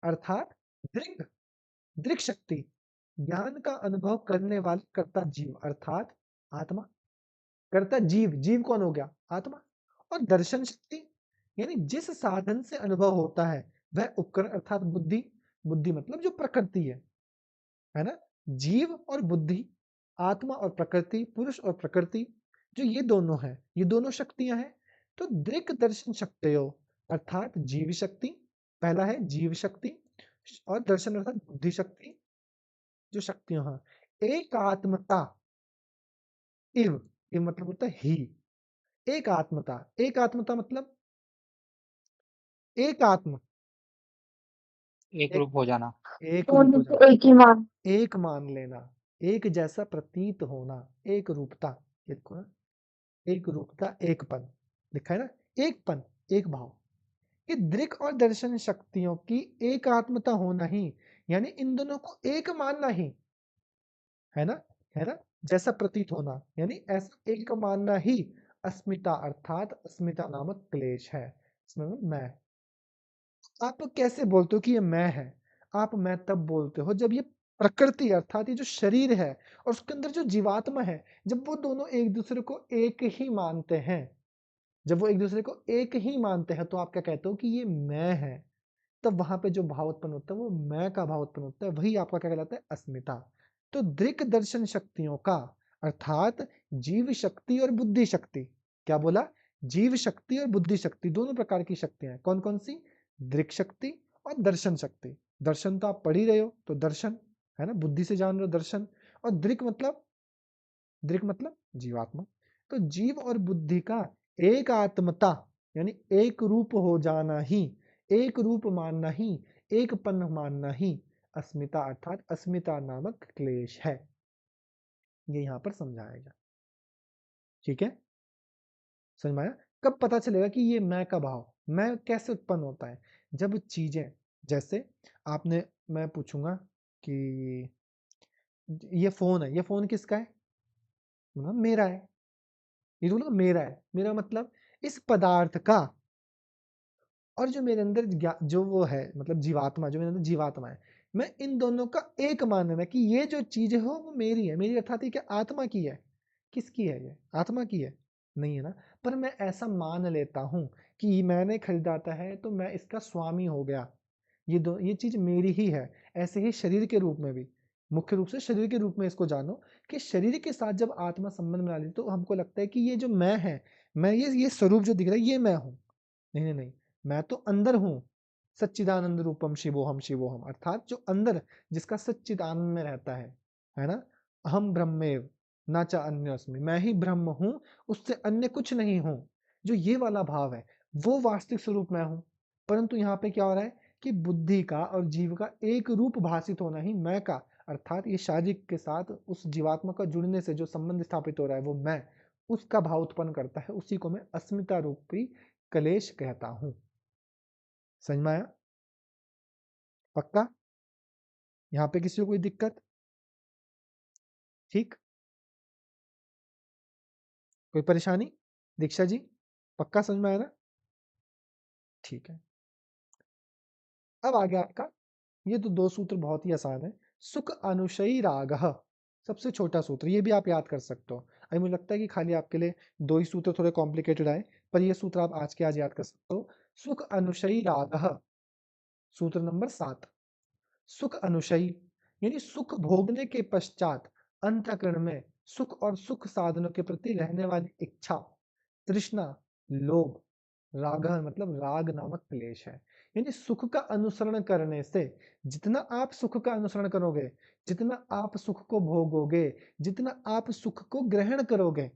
अर्थात दृक्, दृक् शक्ति, ज्ञान का अनुभव करने वाला कर्ता जीव अर्थात आत्मा, कर्ता जीव, जीव कौन हो गया? आत्मा। और दर्शन शक्ति यानी जिस साधन से अनुभव होता है वह उपकरण अर्थात बुद्धि, बुद्धि मतलब जो प्रकृति है ना? जीव और बुद्धि, आत्मा और प्रकृति, पुरुष और प्रकृति, जो ये दोनों हैं, ये दोनों शक्तियां हैं। तो दृक् दर्शन शक्तियों अर्थात जीव शक्ति, पहला है जीव शक्ति, और दर्शन अर्थात बुद्धि शक्ति, जो शक्तियां हैं एक आत्मता, इव, इव मतलब होता है ही, एक आत्मता, एक आत्मता मतलब एक आत्म, एक रूप हो जाना। एक रूप हो जाना, एक ही मान। एक मान लेना, एक जैसा प्रतीत होना, एक रूपता, एक रूपता, एकपन लिखा है ना, एकपन, एक भाव, कि दृक् और दर्शन शक्तियों की एकात्मता होना ही, यानी इन दोनों को एक मानना ही, है ना, है ना, जैसा प्रतीत होना, यानी ऐसा एक मानना ही अस्मिता अर्थात अस्मिता नामक क्लेश है। इसमें मैं, आप कैसे बोलते हो कि ये मैं है? आप मैं तब बोलते हो जब ये प्रकृति अर्थात ये जो शरीर है और उसके अंदर जो जीवात्मा है, जब वो दोनों एक दूसरे को एक ही मानते हैं, जब वो एक दूसरे को एक ही मानते हैं, तो आप क्या कहते हो कि ये मैं है। तब वहां पे जो भाव उत्पन्न होता है वो मैं का भाव उत्पन्न होता है, वही आपका क्या कहलाता है? अस्मिता। तो दृक् दर्शन शक्तियों का अर्थात जीव शक्ति और बुद्धि शक्ति, क्या बोला? जीव शक्ति और बुद्धि शक्ति, दोनों प्रकार की शक्तियां हैं। कौन कौन सी? दृक् शक्ति और दर्शन शक्ति। दर्शन तो आप पढ़ ही रहे हो, तो दर्शन है ना, बुद्धि से जान रहे हो दर्शन। और दृक् मतलब जीवात्मा। तो जीव और बुद्धि का एक आत्मता यानी एक रूप हो जाना ही, एक रूप मानना ही, एक पन मानना ही अस्मिता अर्थात अस्मिता नामक क्लेश है। ये यहां पर समझाएगा, ठीक है? समझ में आया? कब पता चलेगा कि ये मैं का भाव, मैं कैसे उत्पन्न होता है? जब चीजें, जैसे आपने, मैं पूछूंगा कि ये फोन है, ये फोन किसका है? बोला मेरा है। ये बोला मेरा है, मेरा मतलब इस पदार्थ का, और जो मेरे अंदर जो वो है मतलब जीवात्मा, जो मेरे अंदर जीवात्मा है, मैं इन दोनों का एक मानना कि ये जो चीज है वो मेरी है। मेरी अर्थात ये क्या आत्मा की है? किसकी है? ये आत्मा की है? नहीं है ना। पर मैं ऐसा मान लेता हूं कि मैंने खरीदाता है तो मैं इसका स्वामी हो गया, ये चीज मेरी ही है। ऐसे ही शरीर के रूप में भी, मुख्य रूप से शरीर के रूप में इसको जानो कि शरीर के साथ जब आत्मा संबंध बना ली तो हमको लगता है कि ये जो मैं है, मैं ये स्वरूप जो दिख रहा है ये मैं हूं। नहीं नहीं नहीं, मैं तो अंदर हूं। सच्चिदानंद रूपम शिवोहम अर्थात जो अंदर, जिसका सच्चिदानंद में रहता है ना। अहम ब्रह्मेव ना चा अन्योस्मि, मैं ही ब्रह्म हूं, उससे अन्य कुछ नहीं हूं। जो ये वाला भाव है वो वास्तविक स्वरूप मैं हूं। परंतु यहाँ पे क्या हो रहा है कि बुद्धि का और जीव का एक रूप भाषित होना ही मैं का अर्थात ये शारीरिक के साथ उस जीवात्मा का जुड़ने से जो संबंध स्थापित हो रहा है वो मैं, उसका भाव उत्पन्न करता है। उसी को मैं अस्मिता रूपी कलेश कहता हूं। समझ में आया? पक्का? यहाँ पे किसी को कोई दिक्कत? ठीक, कोई परेशानी? दीक्षा जी पक्का समझ में आया ना? ठीक है। अब आ गया आपका, ये तो दो सूत्र बहुत ही आसान है। सुख अनुशयी राग, सबसे छोटा सूत्र, ये भी आप याद कर सकते हो। अभी मुझे लगता है कि खाली आपके लिए दो ही सूत्र थोड़े कॉम्प्लिकेटेड आए, पर ये सूत्र आप आज के आज याद कर सकते हो। सुख अनुशयी राग, सूत्र नंबर 7। सुख अनुशयी यानी सुख भोगने के पश्चात अंतःकरण में सुख और सुख साधनों के प्रति रहने वाली इच्छा, तृष्णा, लोभ, राग मतलब राग नामक क्लेश है। यानी सुख का अनुसरण करने से, जितना आप सुख का अनुसरण करोगे, जितना आप सुख को भोगोगे, जितना आप सुख को ग्रहण करोगे,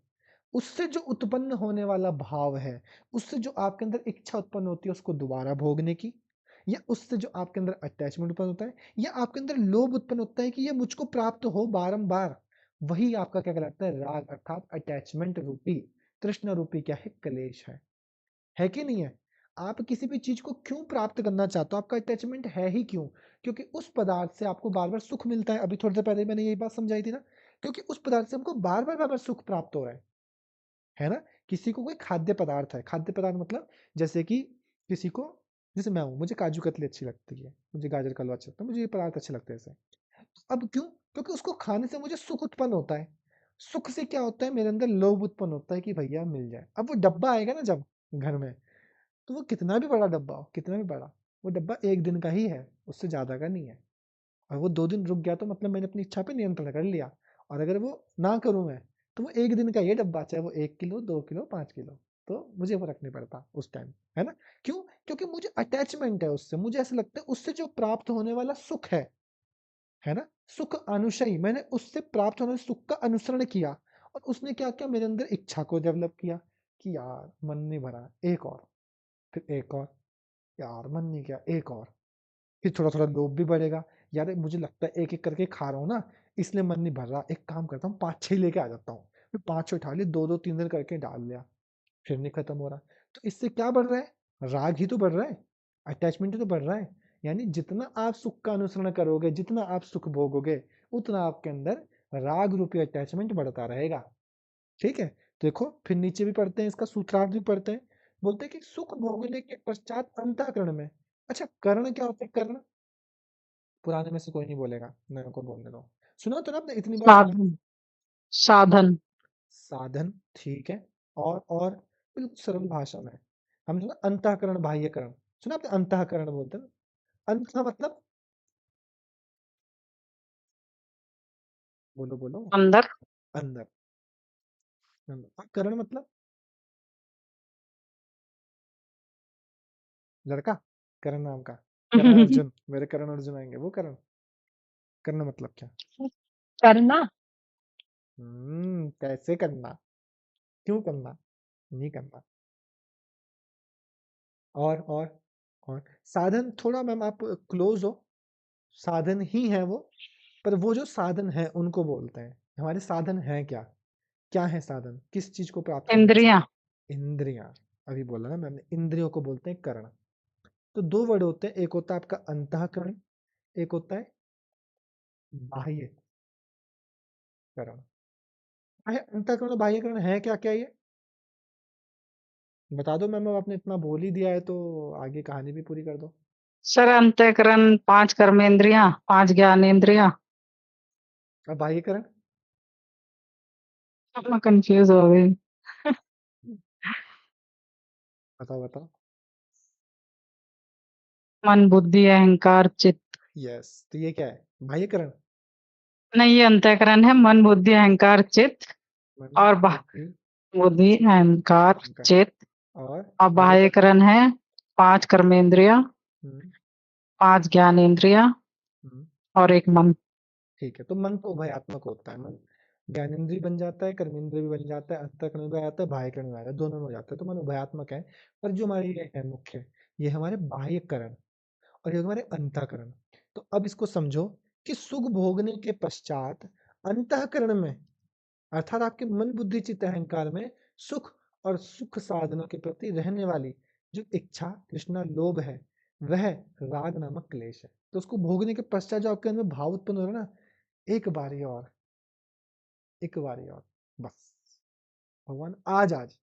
उससे जो उत्पन्न होने वाला भाव है, उससे जो आपके अंदर इच्छा उत्पन्न होती है उसको दोबारा भोगने की, या उससे जो आपके अंदर अटैचमेंट उत्पन्न होता है, या आपके अंदर लोभ उत्पन्न होता है कि ये मुझको प्राप्त हो बारंबार, वही आपका क्या कहलाता है? राग अर्थात अटैचमेंट रूपी, तृष्णा रूपी क्या है? कलेश है कि नहीं है? आप किसी भी चीज को क्यों प्राप्त करना चाहते हो? आपका अटैचमेंट है ही क्यों? क्योंकि उस पदार्थ से आपको बार बार सुख मिलता है। अभी थोड़ी देर पहले मैंने यही बात समझाई थी ना, क्योंकि उस पदार्थ से हमको बार बार सुख प्राप्त हो रहा है ना। किसी को कोई खाद्य पदार्थ है, खाद्य पदार्थ मतलब जैसे कि किसी को, जैसे मैं हूँ, मुझे काजू कतली अच्छी लगती है, मुझे गाजर का हलवा अच्छा लगता है, मुझे ये पदार्थ अच्छे लगते हैं ऐसे। अब क्यों? क्योंकि उसको खाने से मुझे सुख उत्पन्न होता है। सुख से क्या होता है? मेरे अंदर लोभ उत्पन्न होता है कि भैया मिल जाए। अब वो डब्बा आएगा ना जब घर में, तो वो कितना भी बड़ा डब्बा हो, कितना भी बड़ा, वो डब्बा एक दिन का ही है, उससे ज्यादा का नहीं है। और वो 2 दिन रुक गया तो मतलब मैंने अपनी इच्छा पे नियंत्रण कर लिया। और अगर वो ना करूं मैं, तो वो एक दिन का ये डब्बा, चाहे वो 1 किलो 2 किलो 5 किलो, तो मुझे फर्क नहीं पड़ता उस टाइम, है ना। क्यों? क्योंकि मुझे अटैचमेंट है उससे, मुझे ऐसा लगता है उससे जो प्राप्त होने वाला सुख है ना, सुख अनुशयी, मैंने उससे प्राप्त होने वाले सुख का अनुसरण किया, और उसने क्या किया? मेरे अंदर इच्छा को डेवलप किया कि यार मन नहीं भरा, एक और, फिर एक और, यार मन नहीं किया, एक और, फिर थोड़ा थोड़ा लोभ भी बढ़ेगा। यार मुझे लगता है एक एक करके खा रहा हूँ ना, इसलिए मन नहीं भर रहा, एक काम करता हूँ 5-6 लेके आ जाता हूँ, फिर 5 उठा लिए, 2-2 3 दिन करके डाल लिया, फिर नहीं खत्म हो रहा। तो इससे क्या बढ़ रहा है? राग ही तो बढ़ रहा है, अटैचमेंट तो बढ़ रहा है। यानी जितना आप सुख का अनुसरण करोगे, जितना आप सुख भोगोगे, उतना आपके अंदर राग रूपी अटैचमेंट बढ़ता रहेगा। ठीक है, तो देखो फिर नीचे भी पढ़ते हैं, इसका सूत्रार्थ भी पढ़ते हैं। बोलते हैं कि सुख भोगने के पश्चात अंतःकरण में, अच्छा करण क्या होता है? कर्ण पुराने में से कोई नहीं बोलेगा, नए को बोलने दो। सुना तो ना आपने, इतनी बार सुना। साधन साधन साधन, ठीक है। और बिल्कुल सरल भाषा में हम सुना अंतःकरण बाह्यकरण, सुना आपने? अंतःकरण बोलते हैं ना। अंत का मतलब, बोलो बोलो। अंदर अंदर, अंदर। और करण मतलब लड़का, करण नाम का, करण अर्जुन, मेरे करण अर्जुन आएंगे, वो करण। कर्ण मतलब क्या? करना कैसे करना, क्यों करना, नहीं करना। और और साधन, थोड़ा मैम आप क्लोज हो, साधन ही है वो, पर वो जो साधन है उनको बोलते हैं। हमारे साधन है क्या, क्या है साधन, किस चीज को प्राप्त करने के इंद्रियां साधन? इंद्रियां, अभी बोला ना मैंने, इंद्रियों को बोलते हैं करण। तो दो वर्ड होते हैं, एक होता है आपका अंतःकरण, एक होता है बाह्य करण। अंतःकरण और बाह्यकरण है क्या क्या ये बता दो मैम। अब आपने इतना बोल ही दिया है तो आगे कहानी भी पूरी कर दो। सर अंतःकरण 5 कर्मेंद्रियां 5 ज्ञानेंद्रियां। अब बाह्यकरण, अब मैं कंफ्यूज हो गई। बताओ बताओ। मन बुद्धि अहंकार चित्त। यस, तो ये क्या है? बाह्यकरण। नहीं, ये अंतःकरण है, मन बुद्धि अहंकार चित्त। मन और बुद्धि बुद्धि अहंकार अहंकार, चित्त। और और बाह्यकरण है 5 कर्मेंद्रियां हम्म, 5 ज्ञानेंद्रियां हम्म, और एक मन। ठीक है। तो मन तो उभयात्मक होता है, मन ज्ञानेंद्रिय बन जाता है, कर्मेंद्रिय भी बन जाता है, अंतःकरण भी आ जाता है, बाह्यकरण भी आ जाता है, दोनों में हो जाता है, तो मन उभयात्मक है। पर जो हमारे ये है मुख्य, ये हमारे बाह्यकरण और ये हमारे अंतःकरण। तो अब इसको समझो कि सुख भोगने के पश्चात अंतःकरण में, अर्थात आपके मन बुद्धि चित्त अहंकार में सुख और सुख साधनों के प्रति रहने वाली जो इच्छा तृष्णा लोभ है, वह राग नामक क्लेश है। तो उसको भोगने के पश्चात जो आपके अंदर भाव उत्पन्न हो रहा है ना, एक बारी और, एक बारी और, बस भगवान आज आज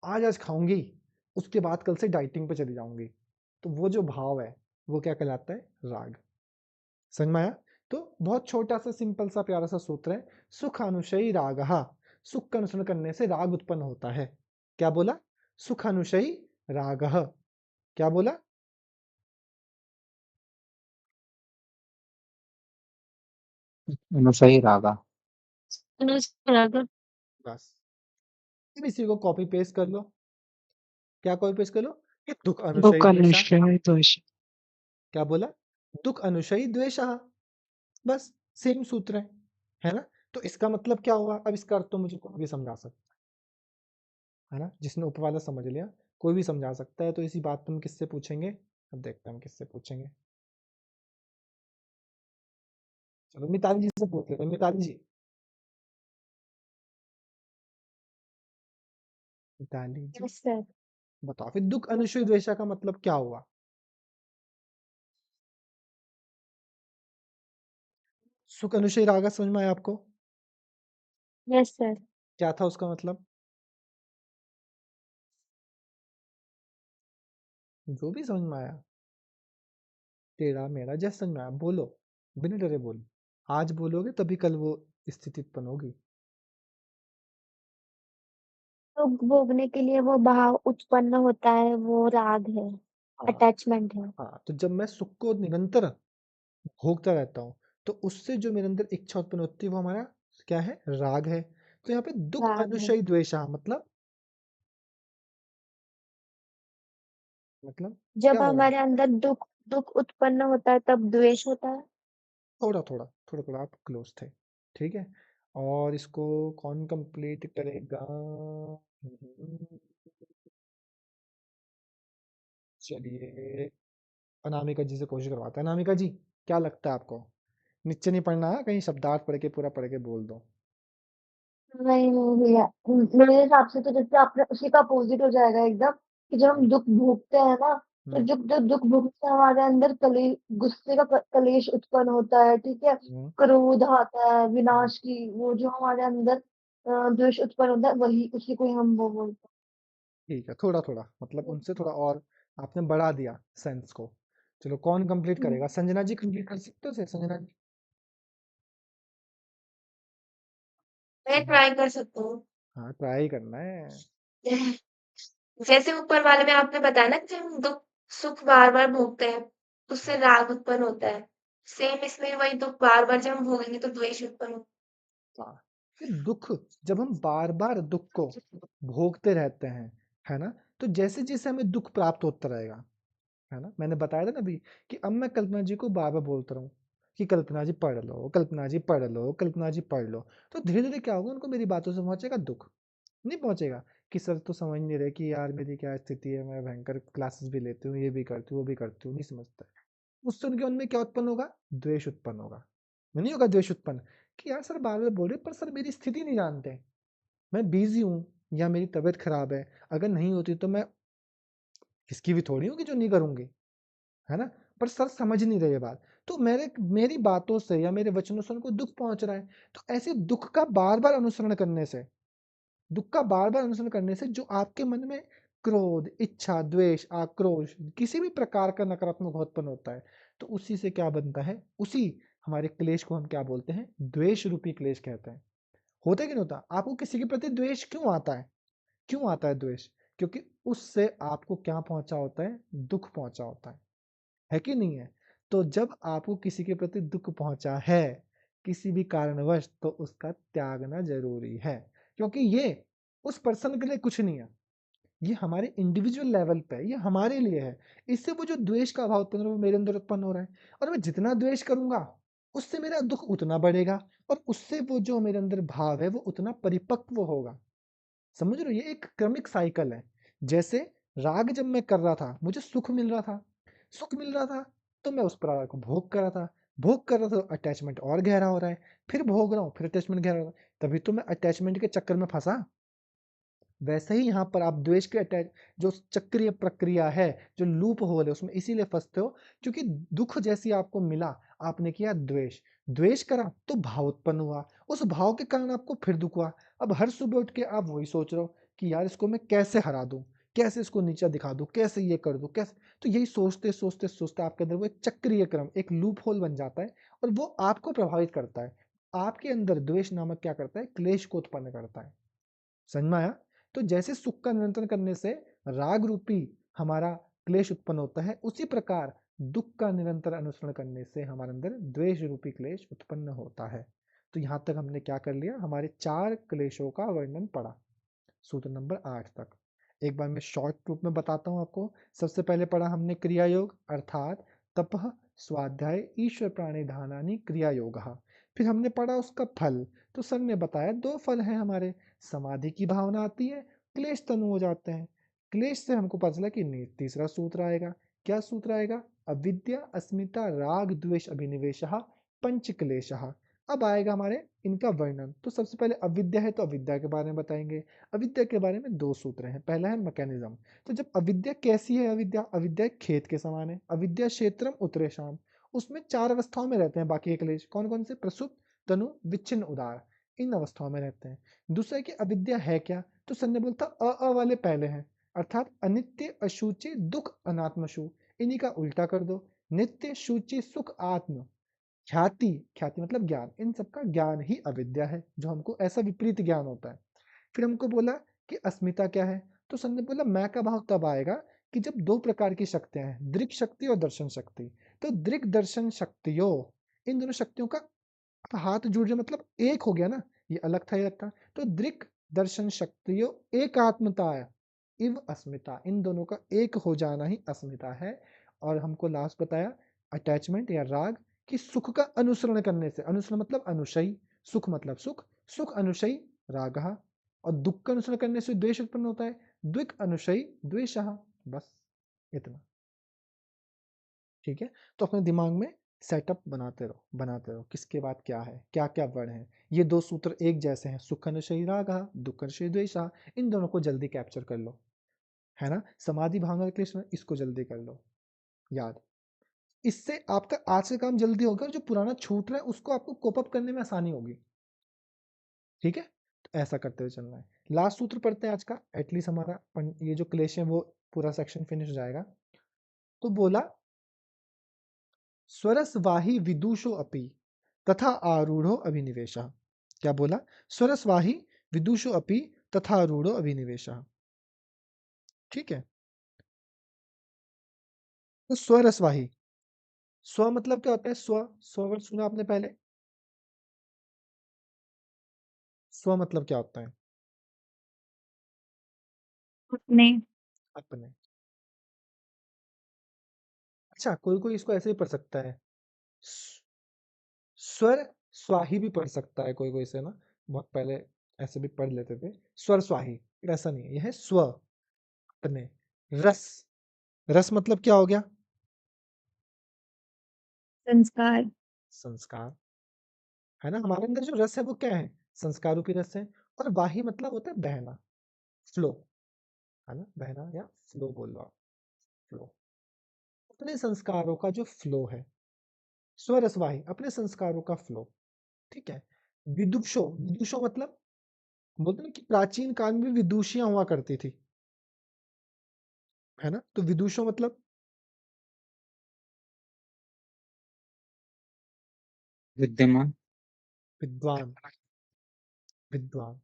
आज आज खाऊंगी, उसके बाद कल से डाइटिंग पे चली जाऊंगी, तो वो जो भाव है वो क्या कहलाता है? राग। समझ में आया? तो बहुत छोटा सा सिंपल सा प्यारा सा सूत्र है, सुख अनुशयी रागः, सुख का अनुसरण करने से राग उत्पन्न होता है। क्या बोला? सुख अनुशयी रागः, क्या बोला? सही रागा। बस अब इसी को कॉपी पेस्ट कर लो। क्या कॉपी पेस्ट कर लो? कि दुख अनुशयी दुख द्वेषः, निश्चय द्वेष। क्या बोला? दुख अनुशयी द्वेषः, बस सेम सूत्र है ना? तो इसका मतलब क्या हुआ? अब इसका अर्थ तो मुझे कोई भी समझा सकता है ना, जिसने ऊपर वाला समझ लिया कोई भी समझा सकता है। तो इसी बात पे हम किससे पूछेंगे? अब देखते हैं हम किससे पूछेंगे। चलो मिताली जी से पूछ लेते हैं। मिताली जी, मिताली जी यस सर। बताओ फिर दुख अनुशयी द्वेषा का मतलब क्या हुआ? सुख अनुशयी रागा समझ में आया आपको? Yes sir. क्या था उसका मतलब? जो भी समझ में आया, तेरा मेरा जैसे समझ में आया बोलो, बिना डरे बोलो। आज बोलोगे तभी कल वो स्थिति उत्पन्न होगी। सुख भोगने के लिए वो भाव उत्पन्न होता है, वो राग है, हाँ अटैचमेंट है। हाँ, तो जब मैं सुख को निरंतर भोगता रहता हूँ, तो उससे जो मेरे अंदर इच्छा उत्पन्न होती है वो हमारा क्या है? राग है। तो यहाँ पे दुख राग है। अनुशयी द्वेषा मतलब क्या जब होगा? हमारे अंदर दुख दुख उत्पन्न होता है तब द्वेष होता है। थोड़ा थोड़ा थोड़ा थोड़ा आप क्लोज थे। ठीक है, और इसको कौन कंप्लीट करेगा? चलिए अनामिका जी से कोशिश करवाते हैं। अनामिका जी, क्या लगता है आपको? नीचे नहीं पढ़ना है, कहीं शब्दार्थ पढ़ के पूरा पढ़ के बोल दो। नहीं नहीं भैया, मेरे हिसाब से तो जैसे आपने उसी का अपोजिट हो जाएगा एकदम, कि जब हम दुख भोगते हैं ना, तो हम्म, जब जो दुख भोगते हैं हमारे अंदर गुस्से का कलेश उत्पन्न होता है, ठीक है। हम्म, क्रोध आता है, हम्म। विनाश की वो जो हमारे अंदर द्वेष उत्पन्न होता है, वही उसी को ही हम वो बोलते ठीक है, थोड़ा थोड़ा मतलब हैं। उनसे थोड़ा और आपने बढ़ा दिया सेंस को। चलो कौन कंप्लीट हम्म, करेगा? संजना जी कंप्लीट कर सकते हो? संजना जी। मैं ट्राई कर सकता हूँ। हाँ, ट्राई करना है। जैसे ऊपर वाले में आपने बताया ना कि हम दुख सुख बार-बार भोगते हैं, उससे राग उत्पन्न होता है। सेम इसमें वही दुख बार-बार जब हम भोगेंगे तो द्वेष उत्पन्न होगा। हाँ, फिर दुख, जब हम बार बार दुख को भोगते रहते हैं, है ना, तो जैसे जैसे हमें दुख प्राप्त होता रहेगा, है ना, मैंने बताया था ना अभी कि अब मैं कल्पना जी को बार बार बोलता रहूं कि कल्पना जी पढ़ लो, कल्पना जी पढ़ लो, कल्पना जी पढ़ लो, तो धीरे धीरे क्या होगा, उनको मेरी बातों से पहुंचेगा दुख, नहीं पहुंचेगा कि सर तो समझ नहीं रहे कि यार मेरी क्या स्थिति है, मैं भयंकर क्लासेस भी लेती हूँ, ये भी करती हूँ, वो भी करती हूँ, नहीं समझता। उससे उनके मन में क्या उत्पन्न होगा? द्वेष उत्पन्न होगा। नहीं होगा द्वेष उत्पन्न कि यार सर बार बार बोल रहे पर सर मेरी स्थिति नहीं जानते, मैं बिजी हूँ या मेरी तबीयत खराब है, अगर नहीं होती तो मैं किसकी भी थोड़ी हूँ कि जो नहीं करूंगी, है ना, पर सर समझ नहीं रहे ये बात, तो मेरे मेरी बातों से या मेरे वचनों से उनको दुख पहुंच रहा है। तो ऐसे दुख का बार बार अनुसरण करने से, दुख का बार बार अनुसरण करने से जो आपके मन में क्रोध, इच्छा, द्वेष, आक्रोश, किसी भी प्रकार का नकारात्मक उत्पन्न होता है, तो उसी से क्या बनता है? उसी हमारे क्लेश को हम क्या बोलते हैं? द्वेष रूपी क्लेश कहते हैं। होता है कि नहीं होता? आपको किसी के प्रति द्वेष क्यों आता है? क्यों आता है द्वेष? क्योंकि उससे आपको क्या पहुंचा होता है? दुख पहुंचा होता है कि नहीं है? तो जब आपको किसी के प्रति दुख पहुंचा है किसी भी कारणवश, तो उसका त्यागना जरूरी है, क्योंकि ये उस पर्सन के लिए कुछ नहीं है, ये हमारे इंडिविजुअल लेवल पे है, ये हमारे लिए है। इससे वो जो द्वेष का भाव उत्पन्न हो रहा है वो मेरे अंदर उत्पन्न हो रहा है, और मैं जितना द्वेष करूंगा उससे मेरा दुख उतना बढ़ेगा, और उससे वो जो मेरे अंदर भाव है वो उतना परिपक्व होगा। समझ रहे हो? ये एक क्रमिक साइकिल है। जैसे राग जब मैं कर रहा था मुझे सुख मिल रहा था, सुख मिल रहा था तो मैं उस राग को भोग कर रहा था, भोग कर रहा था तो अटैचमेंट और गहरा हो रहा है, फिर भोग रहा हूँ फिर अटैचमेंट गहरा हो रहा है, तभी तो मैं अटैचमेंट के चक्कर में फंसा। वैसे ही यहाँ पर आप द्वेष के अटैच, जो चक्रीय प्रक्रिया है, जो लूप होल है, उसमें इसीलिए फंसते हो क्योंकि दुख जैसी आपको मिला, आपने किया द्वेष, द्वेष करा तो भाव उत्पन्न हुआ, उस भाव के कारण आपको फिर दुख हुआ। अब हर सुबह उठ के आप वही सोच रहे हो कि यार इसको मैं कैसे हरा दूं, कैसे इसको नीचा दिखा दूं, कैसे ये कर दूं, कैसे, तो यही सोचते सोचते सोचते आपके अंदर वो एक चक्रीय क्रम, एक लूप होल बन जाता है, और वो आपको प्रभावित करता है। आपके अंदर द्वेष नामक क्या करता है? क्लेश को उत्पन्न करता है। समझ में आया? तो जैसे सुख का नियंत्रण करने से राग रूपी हमारा क्लेश उत्पन्न होता है, उसी प्रकार दुख का निरंतर अनुसरण करने से हमारे अंदर द्वेष रूपी क्लेश उत्पन्न होता है। तो यहाँ तक हमने क्या कर लिया? हमारे 4 क्लेशों का वर्णन पढ़ा, सूत्र नंबर 8 तक। एक बार मैं शॉर्ट रूप में बताता हूँ आपको। सबसे पहले पढ़ा हमने क्रिया योग, अर्थात तपः, स्वाध्याय, ईश्वर प्राणिधानानि क्रिया योगः। फिर हमने पढ़ा उसका फल, तो सर ने बताया 2 फल हैं हमारे, समाधि की भावना आती है, क्लेश तनु हो जाते हैं। क्लेश से हमको पता चला कि नहीं, तीसरा सूत्र आएगा। क्या सूत्र आएगा? अविद्या, अस्मिता, राग, द्वेष, अभिनिवेशः, पंच क्लेशः। अब आएगा हमारे इनका वर्णन। तो सबसे पहले अविद्या है तो अविद्या के बारे में बताएंगे। अविद्या के बारे में 2 सूत्र हैं। पहला है मैकेनिज्म। तो जब अविद्या कैसी है? अविद्या, अविद्या एक खेत के समान है। अविद्या क्षेत्रम उत्रेषाम, उसमें 4 अवस्थाओं में रहते हैं बाकी के क्लेश। कौन कौन से? प्रसुप्त, तनु, विच्छिन्न, उदार, इन अवस्थाओं में रहते हैं। दूसरा है कि अविद्या है क्या? तो सर ने बोलता अ वाले पहले हैं, अर्थात अनित्य, अशुचि, दुख, अनात्मशु। इन्हीं का उल्टा कर दो, नित्य, शुचि, सुख, आत्म, ख्याति, ख्याति मतलब ज्ञान, इन सबका ज्ञान ही अविद्या है, जो हमको ऐसा विपरीत ज्ञान होता है। फिर हमको बोला कि अस्मिता क्या है? तो सर ने बोला मैं का भाव तब आएगा कि जब 2 प्रकार की शक्तियां हैं, दृक् शक्ति और दर्शन शक्ति। तो दृक् दर्शन शक्तियों, इन दोनों शक्तियों का हाथ जुड़ जाए मतलब एक हो गया ना, ये अलग था ये अलग था। तो दृक् दर्शन शक्तियों एक आत्मता है, इव अस्मिता, इन दोनों का एक हो जाना ही अस्मिता है। और हमको लास्ट बताया अटैचमेंट या राग, कि सुख का अनुसरण करने से, अनुसरण मतलब अनुशयी, सुख मतलब सुख, सुख अनुशयी रागः, और दुख का अनुसरण करने से द्वेष उत्पन्न होता है, द्विक अनुशयी द्वेषः। बस इतना, ठीक है। तो अपने दिमाग में सेटअप बनाते रहो किसके बाद क्या है, क्या क्या वर्ण है। ये 2 सूत्र एक जैसे हैं, सुख अनुशयी रागः, दुख अनुशयी द्वेषः, इन दोनों को जल्दी कैप्चर कर लो, है ना। समाधि भावना क्लेश, इसको जल्दी कर लो याद। इससे आपका आज का काम जल्दी होगा, जो पुराना छूट रहा है उसको आपको कोप अप करने में आसानी होगी। ठीक है, तो ऐसा करते हुए चलना है। लास्ट सूत्र पढ़ते हैं आज का, एटलीस्ट हमारा ये जो क्लेश है वो पूरा सेक्शन फिनिश हो जाएगा। तो बोला स्वरसवाही विदुषो अपि तथा आरूढ़ो अभिनिवेशः। क्या बोला? स्वरसवाही विदुषो अपि तथा आरूढ़ो अभिनिवेशः। ठीक है, तो स्वरसवाही, स्व मतलब क्या होता है? स्व वर्ड सुना आपने पहले? स्व मतलब क्या होता है? अपने अपने। अच्छा, कोई कोई इसको ऐसे ही पढ़ सकता है, स्वर स्वाही भी पढ़ सकता है कोई कोई से ना, बहुत पहले ऐसे भी पढ़ लेते थे स्वर स्वाही, ऐसा नहीं है, यह है स्व अपने। रस, रस मतलब क्या हो गया? संस्कार। संस्कार, है ना। हमारे अंदर जो रस है वो क्या है? संस्कार रूपी रस है। और वाही मतलब होता है बहना, फ्लो, है ना, बहना या फ्लो बोल लो आप, फ्लो, अपने संस्कारों का जो फ्लो है, स्वरसवाही अपने संस्कारों का फ्लो। ठीक है, विदुषो, विदुषो मतलब बोलते हैं कि प्राचीन काल में विदुषियां हुआ करती थी, है ना। तो विदुषो मतलब विद्यमान। विद्वान, विद्वान।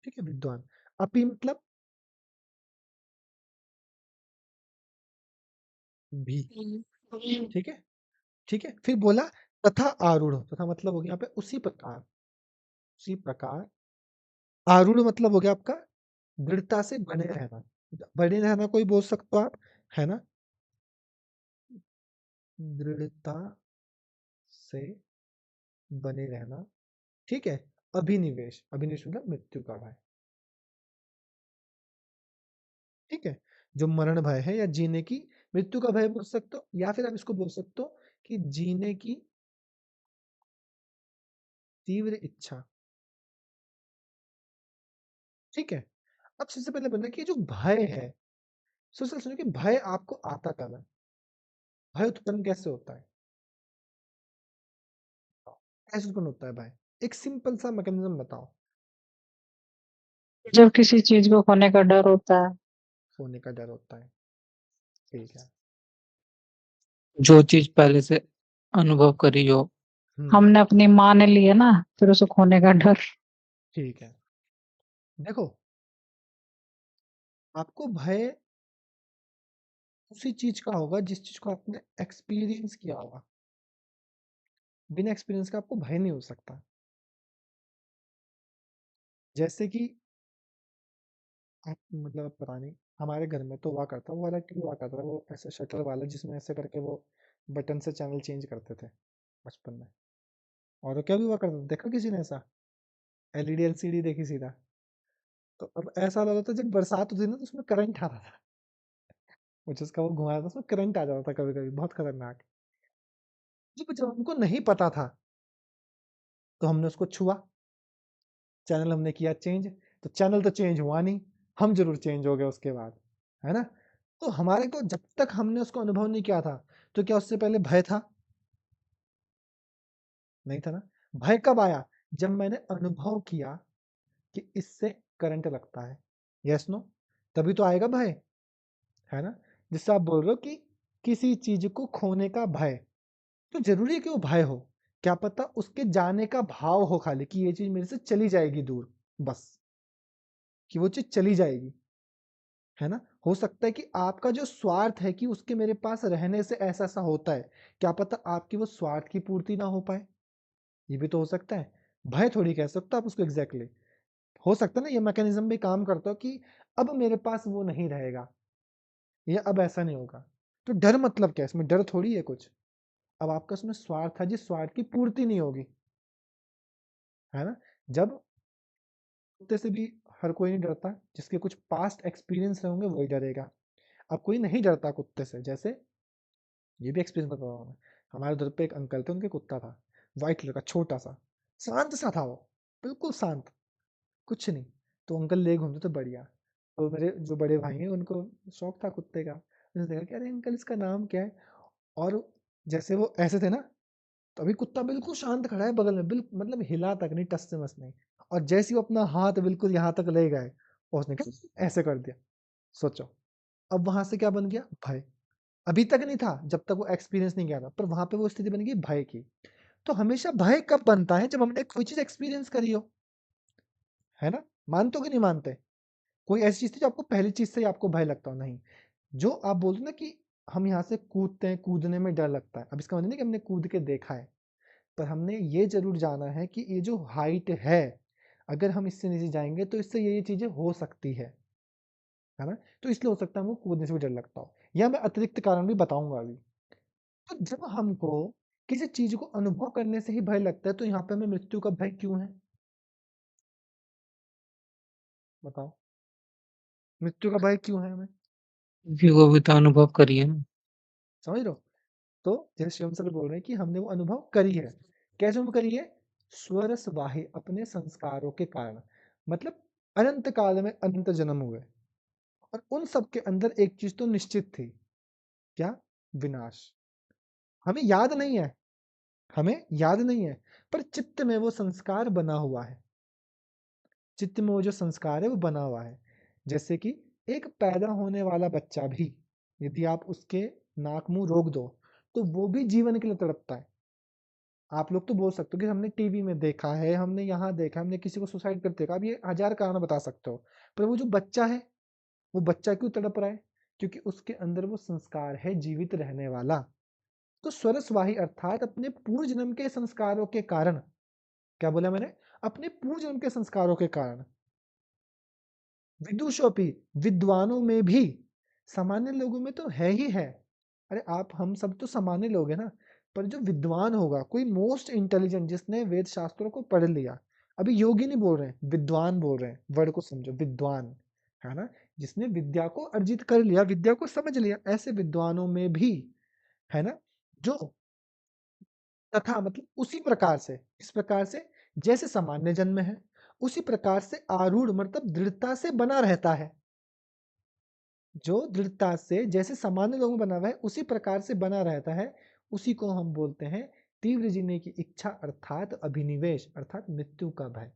ठीक है, विद्वान। अपि मतलब भी। ठीक है, ठीक है, फिर बोला तथा आरूढ़, तथा मतलब हो गया यहाँ पे उसी प्रकार, उसी प्रकार। आरूढ़ मतलब हो गया आपका दृढ़ता से बने रहना, बने रहना कोई बोल सकते हो आप, है ना, दृढ़ता से बने रहना। ठीक है, अभिनिवेश, अभिनिवेश मतलब मृत्यु का भय। ठीक है, जो मरण भय है या जीने की, मृत्यु का भय बोल सकते हो, या फिर आप इसको बोल सकते हो कि जीने की तीव्र इच्छा। ठीक है, अब सबसे पहले बनना कि जो भय है, सोचो सुनो कि भय आपको आता कब है, भय उत्पन्न कैसे होता है, कैसे उत्पन्न होता है भय? एक सिंपल सा मैकेनिज्म बताओ। जब किसी चीज को खोने का डर होता है। सोने का डर होता है। ठीक है। जो चीज पहले से अनुभव करी हो। हमने अपनी माँ ने ली है ना, फिर उसे खोने का डर। ठीक है, देखो आपको भय उसी चीज का होगा जिस चीज को आपने एक्सपीरियंस किया होगा। बिना एक्सपीरियंस का आपको भय नहीं हो सकता। जैसे कि आप मतलब पता नहीं, हमारे घर में तो हुआ करता, वो वाला क्यों हुआ करता था, वो ऐसे शटर वाला जिसमें ऐसे करके वो बटन से चैनल चेंज करते थे बचपन में। और वो क्या भी हुआ करता था, देखा किसी ने ऐसा? एलईडी एलसीडी देखी सीधा। तो अब ऐसा लगा था जब बरसात होती थी ना, तो उसमें करंट आता था, वो जिसका वो घुमाया था उसमें करंट आ जाता था कभी कभी, बहुत खतरनाक। जब हमको नहीं पता था तो हमने उसको छुआ, चैनल हमने किया चेंज, तो चैनल तो चेंज हुआ नहीं, हम जरूर चेंज हो गए उसके बाद, है ना। तो हमारे को जब तक हमने उसको अनुभव नहीं किया था, तो क्या उससे पहले भय था? नहीं था ना। भय कब आया? जब मैंने अनुभव किया कि इससे करंट लगता है, यस नो, तभी तो आएगा भय, है ना। जिससे आप बोल रहे हो कि किसी चीज को खोने का भय, तो जरूरी है कि वो भय हो, क्या पता उसके जाने का भाव हो खाली कि ये चीज मेरे से चली जाएगी दूर, बस कि वो चीज चली जाएगी, है ना। हो सकता है कि आपका जो स्वार्थ है कि उसके मेरे पास रहने से ऐसा ऐसा होता है, क्या पता आपकी वो स्वार्थ की पूर्ति ना हो पाए, ये भी तो हो सकता है। भय थोड़ी कह सकते आप उसको एग्जैक्टली, हो सकता है ना ये मैकेनिज्म भी काम करता हो कि अब मेरे पास वो नहीं रहेगा, या अब ऐसा नहीं होगा। तो डर मतलब क्या है? इसमें डर थोड़ी है कुछ, अब आपका उसमें स्वार्थ है, जिस स्वार्थ की पूर्ति नहीं होगी, है ना। जब कुत्ते से भी हर कोई नहीं डरता, जिसके कुछ पास्ट एक्सपीरियंस होंगे वही डरेगा। अब कोई नहीं डरता कुत्ते से, जैसे ये भी एक्सपीरियंस बता रहा हूँ मैं। हमारे उधर पे एक अंकल थे, उनके कुत्ता था व्हाइट कलर का, छोटा सा, शांत सा था वो, बिल्कुल शांत, कुछ नहीं। तो अंकल ले घूमते थे बढ़िया। तो मेरे जो बड़े भाई हैं उनको शौक था कुत्ते का। उसने देखा कि अरे अंकल इसका नाम क्या है? और जैसे वो ऐसे थे ना, तो अभी कुत्ता बिल्कुल शांत खड़ा है बगल में, बिल्कुल मतलब हिला तक नहीं, टस से मस नहीं। और जैसे ही वो अपना हाथ बिल्कुल यहाँ तक ले गए और उसने ऐसे कर दिया। सोचो, अब वहां से क्या बन गया? भय। अभी तक नहीं था जब तक वो एक्सपीरियंस नहीं किया था, पर वहां पे वो स्थिति बन गई भय की। तो हमेशा भय कब बनता है? जब हमने कोई चीज एक्सपीरियंस करी हो, है ना? मानते हो कि नहीं मानते? कोई ऐसी चीज थी जो आपको पहली चीज से ही आपको भय लगता हो? नहीं। जो आप बोलते हो ना कि हम यहाँ से कूदते हैं, कूदने में डर लगता है, अब इसका मतलब नहीं कि हमने कूद के देखा है, पर हमने ये जरूर जाना है कि ये जो हाइट है, अगर हम इससे नीचे जाएंगे तो इससे ये चीजें हो सकती है ना? तो इसलिए हो सकता है हमको कूदने से भी डर लगता हो, या मैं अतिरिक्त कारण भी बताऊंगा अभी। तो जब हमको किसी चीज को अनुभव करने से ही भय लगता है, तो यहाँ पे हमें मृत्यु का भय क्यों है? बताओ, मृत्यु का भय क्यों है हमें? क्योंकि वो भी तो अनुभव करी है ना। समझ रहे हो? तो जैसे शिवम सर बोल रहे हैं कि हमने वो अनुभव करी है। कैसे अनुभव करी है? स्वरस वाही अपने संस्कारों के कारण। मतलब अनंत काल में अनंत जन्म हुए, और उन सब के अंदर एक चीज तो निश्चित थी। क्या? विनाश। हमें याद नहीं है, हमें याद नहीं है, पर चित्त में वो संस्कार बना हुआ है। चित्त में वो जो संस्कार है वो बना हुआ है। जैसे कि एक पैदा होने वाला बच्चा भी, यदि आप उसके नाक मुंह रोक दो, तो वो भी जीवन के लिए तड़पता है। आप लोग तो बोल सकते हो कि हमने टीवी में देखा है, हमने यहाँ देखा, हमने किसी को सुसाइड करते देखा, अब ये हजार कारण बता सकते हो, पर वो जो बच्चा है, वो बच्चा क्यों तड़प रहा है? क्योंकि उसके अंदर वो संस्कार है जीवित रहने वाला। तो स्वरसवाही अर्थात अपने पूर्व जन्म के संस्कारों के कारण, क्या बोला मैंने? अपने पूर्व जन्म के संस्कारों के कारण, विदुषोपी, विद्वानों में भी, सामान्य लोगों में तो है ही है। अरे आप हम सब तो सामान्य लोग हैं ना, पर जो विद्वान होगा, कोई मोस्ट इंटेलिजेंट जिसने वेद शास्त्रों को पढ़ लिया, अभी योगी नहीं बोल रहे हैं, विद्वान बोल रहे हैं, वर्ड को समझो, विद्वान, है ना? जिसने विद्या को अर्जित कर लिया, विद्या को समझ लिया, ऐसे विद्वानों में भी, है ना, जो तथा मतलब उसी प्रकार से, इस प्रकार से जैसे सामान्य जन्म है, उसी प्रकार से आरूढ़ मतलब दृढ़ता से बना रहता है। जो दृढ़ता से जैसे सामान्य लोगों में बना हुआ है उसी प्रकार से बना रहता है, उसी को हम बोलते हैं तीव्र जीने की इच्छा, अर्थात अभिनिवेश, अर्थात मृत्यु का भय।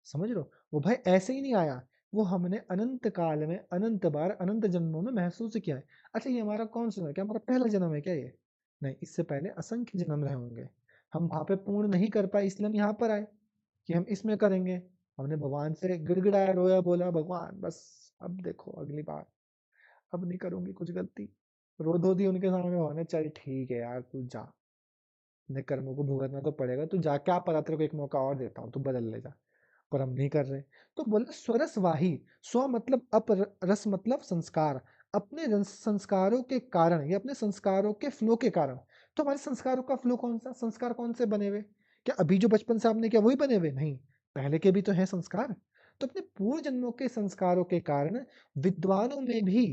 समझ लो, वो भय ऐसे ही नहीं आया, वो हमने अनंत काल में, अनंत बार, अनंत जन्मों में महसूस किया है। अच्छा, ये हमारा कौन सा, क्या हमारा पहला जन्म है क्या ये? नहीं, इससे पहले असंख्य जन्म रहे होंगे। हम वहां पे पूर्ण नहीं कर पाए, इसलिए हम यहाँ पर आए कि हम इसमें करेंगे। हमने भगवान से गिड़गिड़ाया, रोया, बोला भगवान बस अब देखो अगली बार, अब नहीं करूंगी कुछ गलती। रो धो दी उनके सामने, होने चल ठीक है यार तू जा, अपने कर्मों को भुगतना तो पड़ेगा, तू जा, क्या पता तेरे को एक मौका और देता हूँ, तू बदल ले जा। पर हम नहीं कर रहे। तो बोला स्वरस वाही, स्व मतलब अप, रस मतलब संस्कार, अपने संस्कारों के कारण, या अपने संस्कारों के फ्लो के कारण। तो हमारे संस्कारों का फ्लो कौन सा? संस्कार कौन से बने हुए? क्या अभी जो बचपन से आपने क्या वही बने हुए? नहीं, पहले के भी तो हैं संस्कार। तो अपने पूर्व जन्मों के संस्कारों के कारण विद्वानों में भी,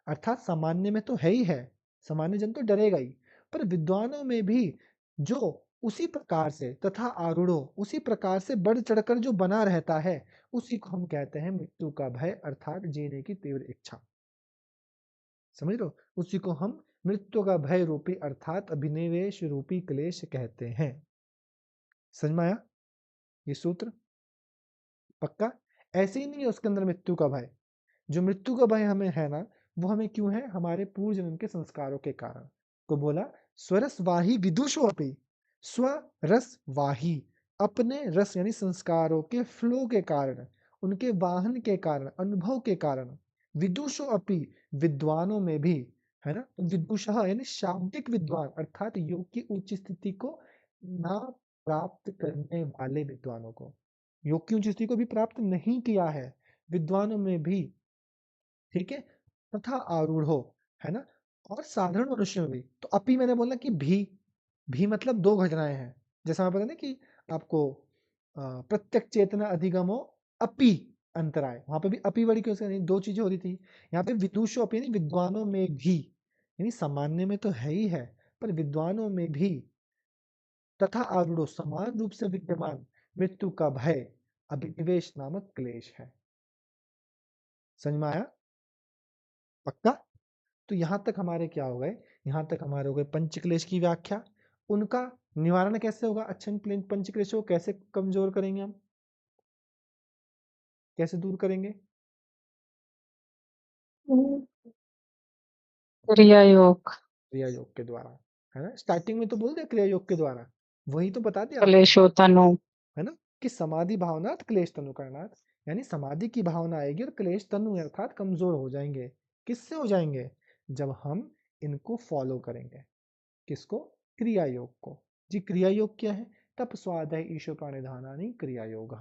अर्थात सामान्य में तो है ही है, सामान्य जन तो डरेगा ही, पर विद्वानों में भी जो उसी प्रकार से तथा आरूढ़ो, उसी प्रकार से बढ़ चढ़कर जो बना रहता है, उसी को हम कहते हैं मृत्यु का भय, अर्थात जीने की तीव्र इच्छा। समझ लो, उसी को हम मृत्यु का भय रूपी अर्थात अभिनिवेश रूपी क्लेश कहते हैं। समझ में आया ये सूत्र? पक्का? ऐसे ही नहीं है उसके अंदर मृत्यु का भय। जो मृत्यु का भय हमें है ना, वो हमें क्यों है? हमारे पूर्व जन्म के संस्कारों के कारण। तो बोला स्वरस वाही विदुषो अपि, स्व रस वाही, अपने रस यानी संस्कारों के फ्लो के कारण, उनके वाहन के कारण, अनुभव के कारण, विदुषो अपि विद्वानों में भी, है ना? विदुषः यानी शाब्दिक विद्वान, अर्थात योग की उच्च स्थिति को ना प्राप्त करने वाले विद्वानों को, योग की उच्च स्थिति को भी प्राप्त नहीं किया है, विद्वानों में भी, ठीक है, तथा आरूढ़ो, है ना, और साधारण मनुष्य में भी। तो अपी मैंने बोला कि भी मतलब दो घटनाएं हैं, जैसा मैं पता ना कि आपको प्रत्यक्ष चेतना अधिगमो अपी अंतराय, वहां पे भी अपी बड़ी क्यों से नहीं, दो चीजें हो रही थी। यहाँ पे विदुषो अपी यानी विद्वानों में भी, यानी सामान्य में तो है ही है, पर विद्वानों में भी, तथा आरूढ़ो समान रूप से विद्यमान मृत्यु का भय, अभिनिवेश नामक क्लेश है। समझ में आया? पक्का? तो यहाँ तक हमारे क्या हो गए, यहाँ तक हमारे हो गए पंचक्लेश की व्याख्या, उनका निवारण कैसे होगा, अच्छा इन पंचक्लेशों को कैसे कमजोर करेंगे हम, कैसे दूर करेंगे? क्रिया योग, क्रिया योग के द्वारा, है ना। स्टार्टिंग में तो बोल दिया क्रिया योग के द्वारा, वही तो बता दिया आपको, क्लेशो तनु, है ना, कि समाधि भावनार्थ क्लेश तनु करनार्थ, यानी समाधि की भावना आएगी और क्लेश तनु अर्थात कमजोर हो जाएंगे। किससे हो जाएंगे? जब हम इनको फॉलो करेंगे। किसको? क्रिया योग को। जी क्रिया योग क्या है? तप स्वाध्याय ईशो प्राणिधानानि क्रिया योग।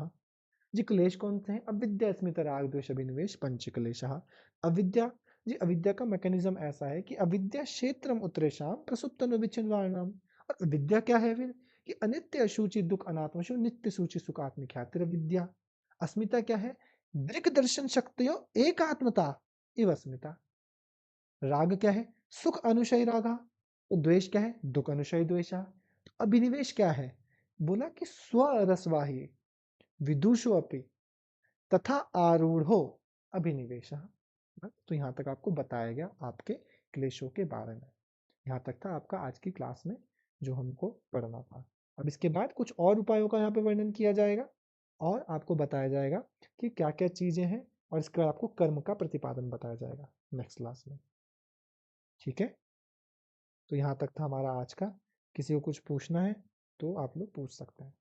जी क्लेश कौन से हैं? अविद्या अस्मिता राग द्वेष अभिनिवेश पंच क्लेशः। अविद्या, जी अविद्या का मैकेनिज्म ऐसा है कि अविद्या क्षेत्रम उत्रेषाम प्रसुप्तनु विच्छिन्नानाम। और अविद्या क्या है फिर? कि अनित्य अशुचि दुख अनात्मशु नित्य सूचि सुखात्म ख्यातिर अविद्या। अस्मिता क्या है? दृक् दर्शन शक्तियों एकात्मता इव अस्मिता। राग क्या है? सुख अनुशय रागा। तो द्वेष क्या है? दुख अनुशय द्वेषा। तो अभिनिवेश क्या है? बोला कि स्वरसवाही विदुषो अपि तथा आरूढ़ो अभिनिवेशः। तो यहाँ तक आपको बताया गया आपके क्लेशों के बारे में। यहाँ तक था आपका आज की क्लास में जो हमको पढ़ना था। अब इसके बाद कुछ और उपायों का यहाँ पे वर्णन किया जाएगा और आपको बताया जाएगा कि क्या क्या चीजें हैं, और इसके बाद आपको कर्म का प्रतिपादन बताया जाएगा नेक्स्ट क्लास में। ठीक है, तो यहाँ तक था हमारा आज का। किसी को कुछ पूछना है तो आप लोग पूछ सकते हैं।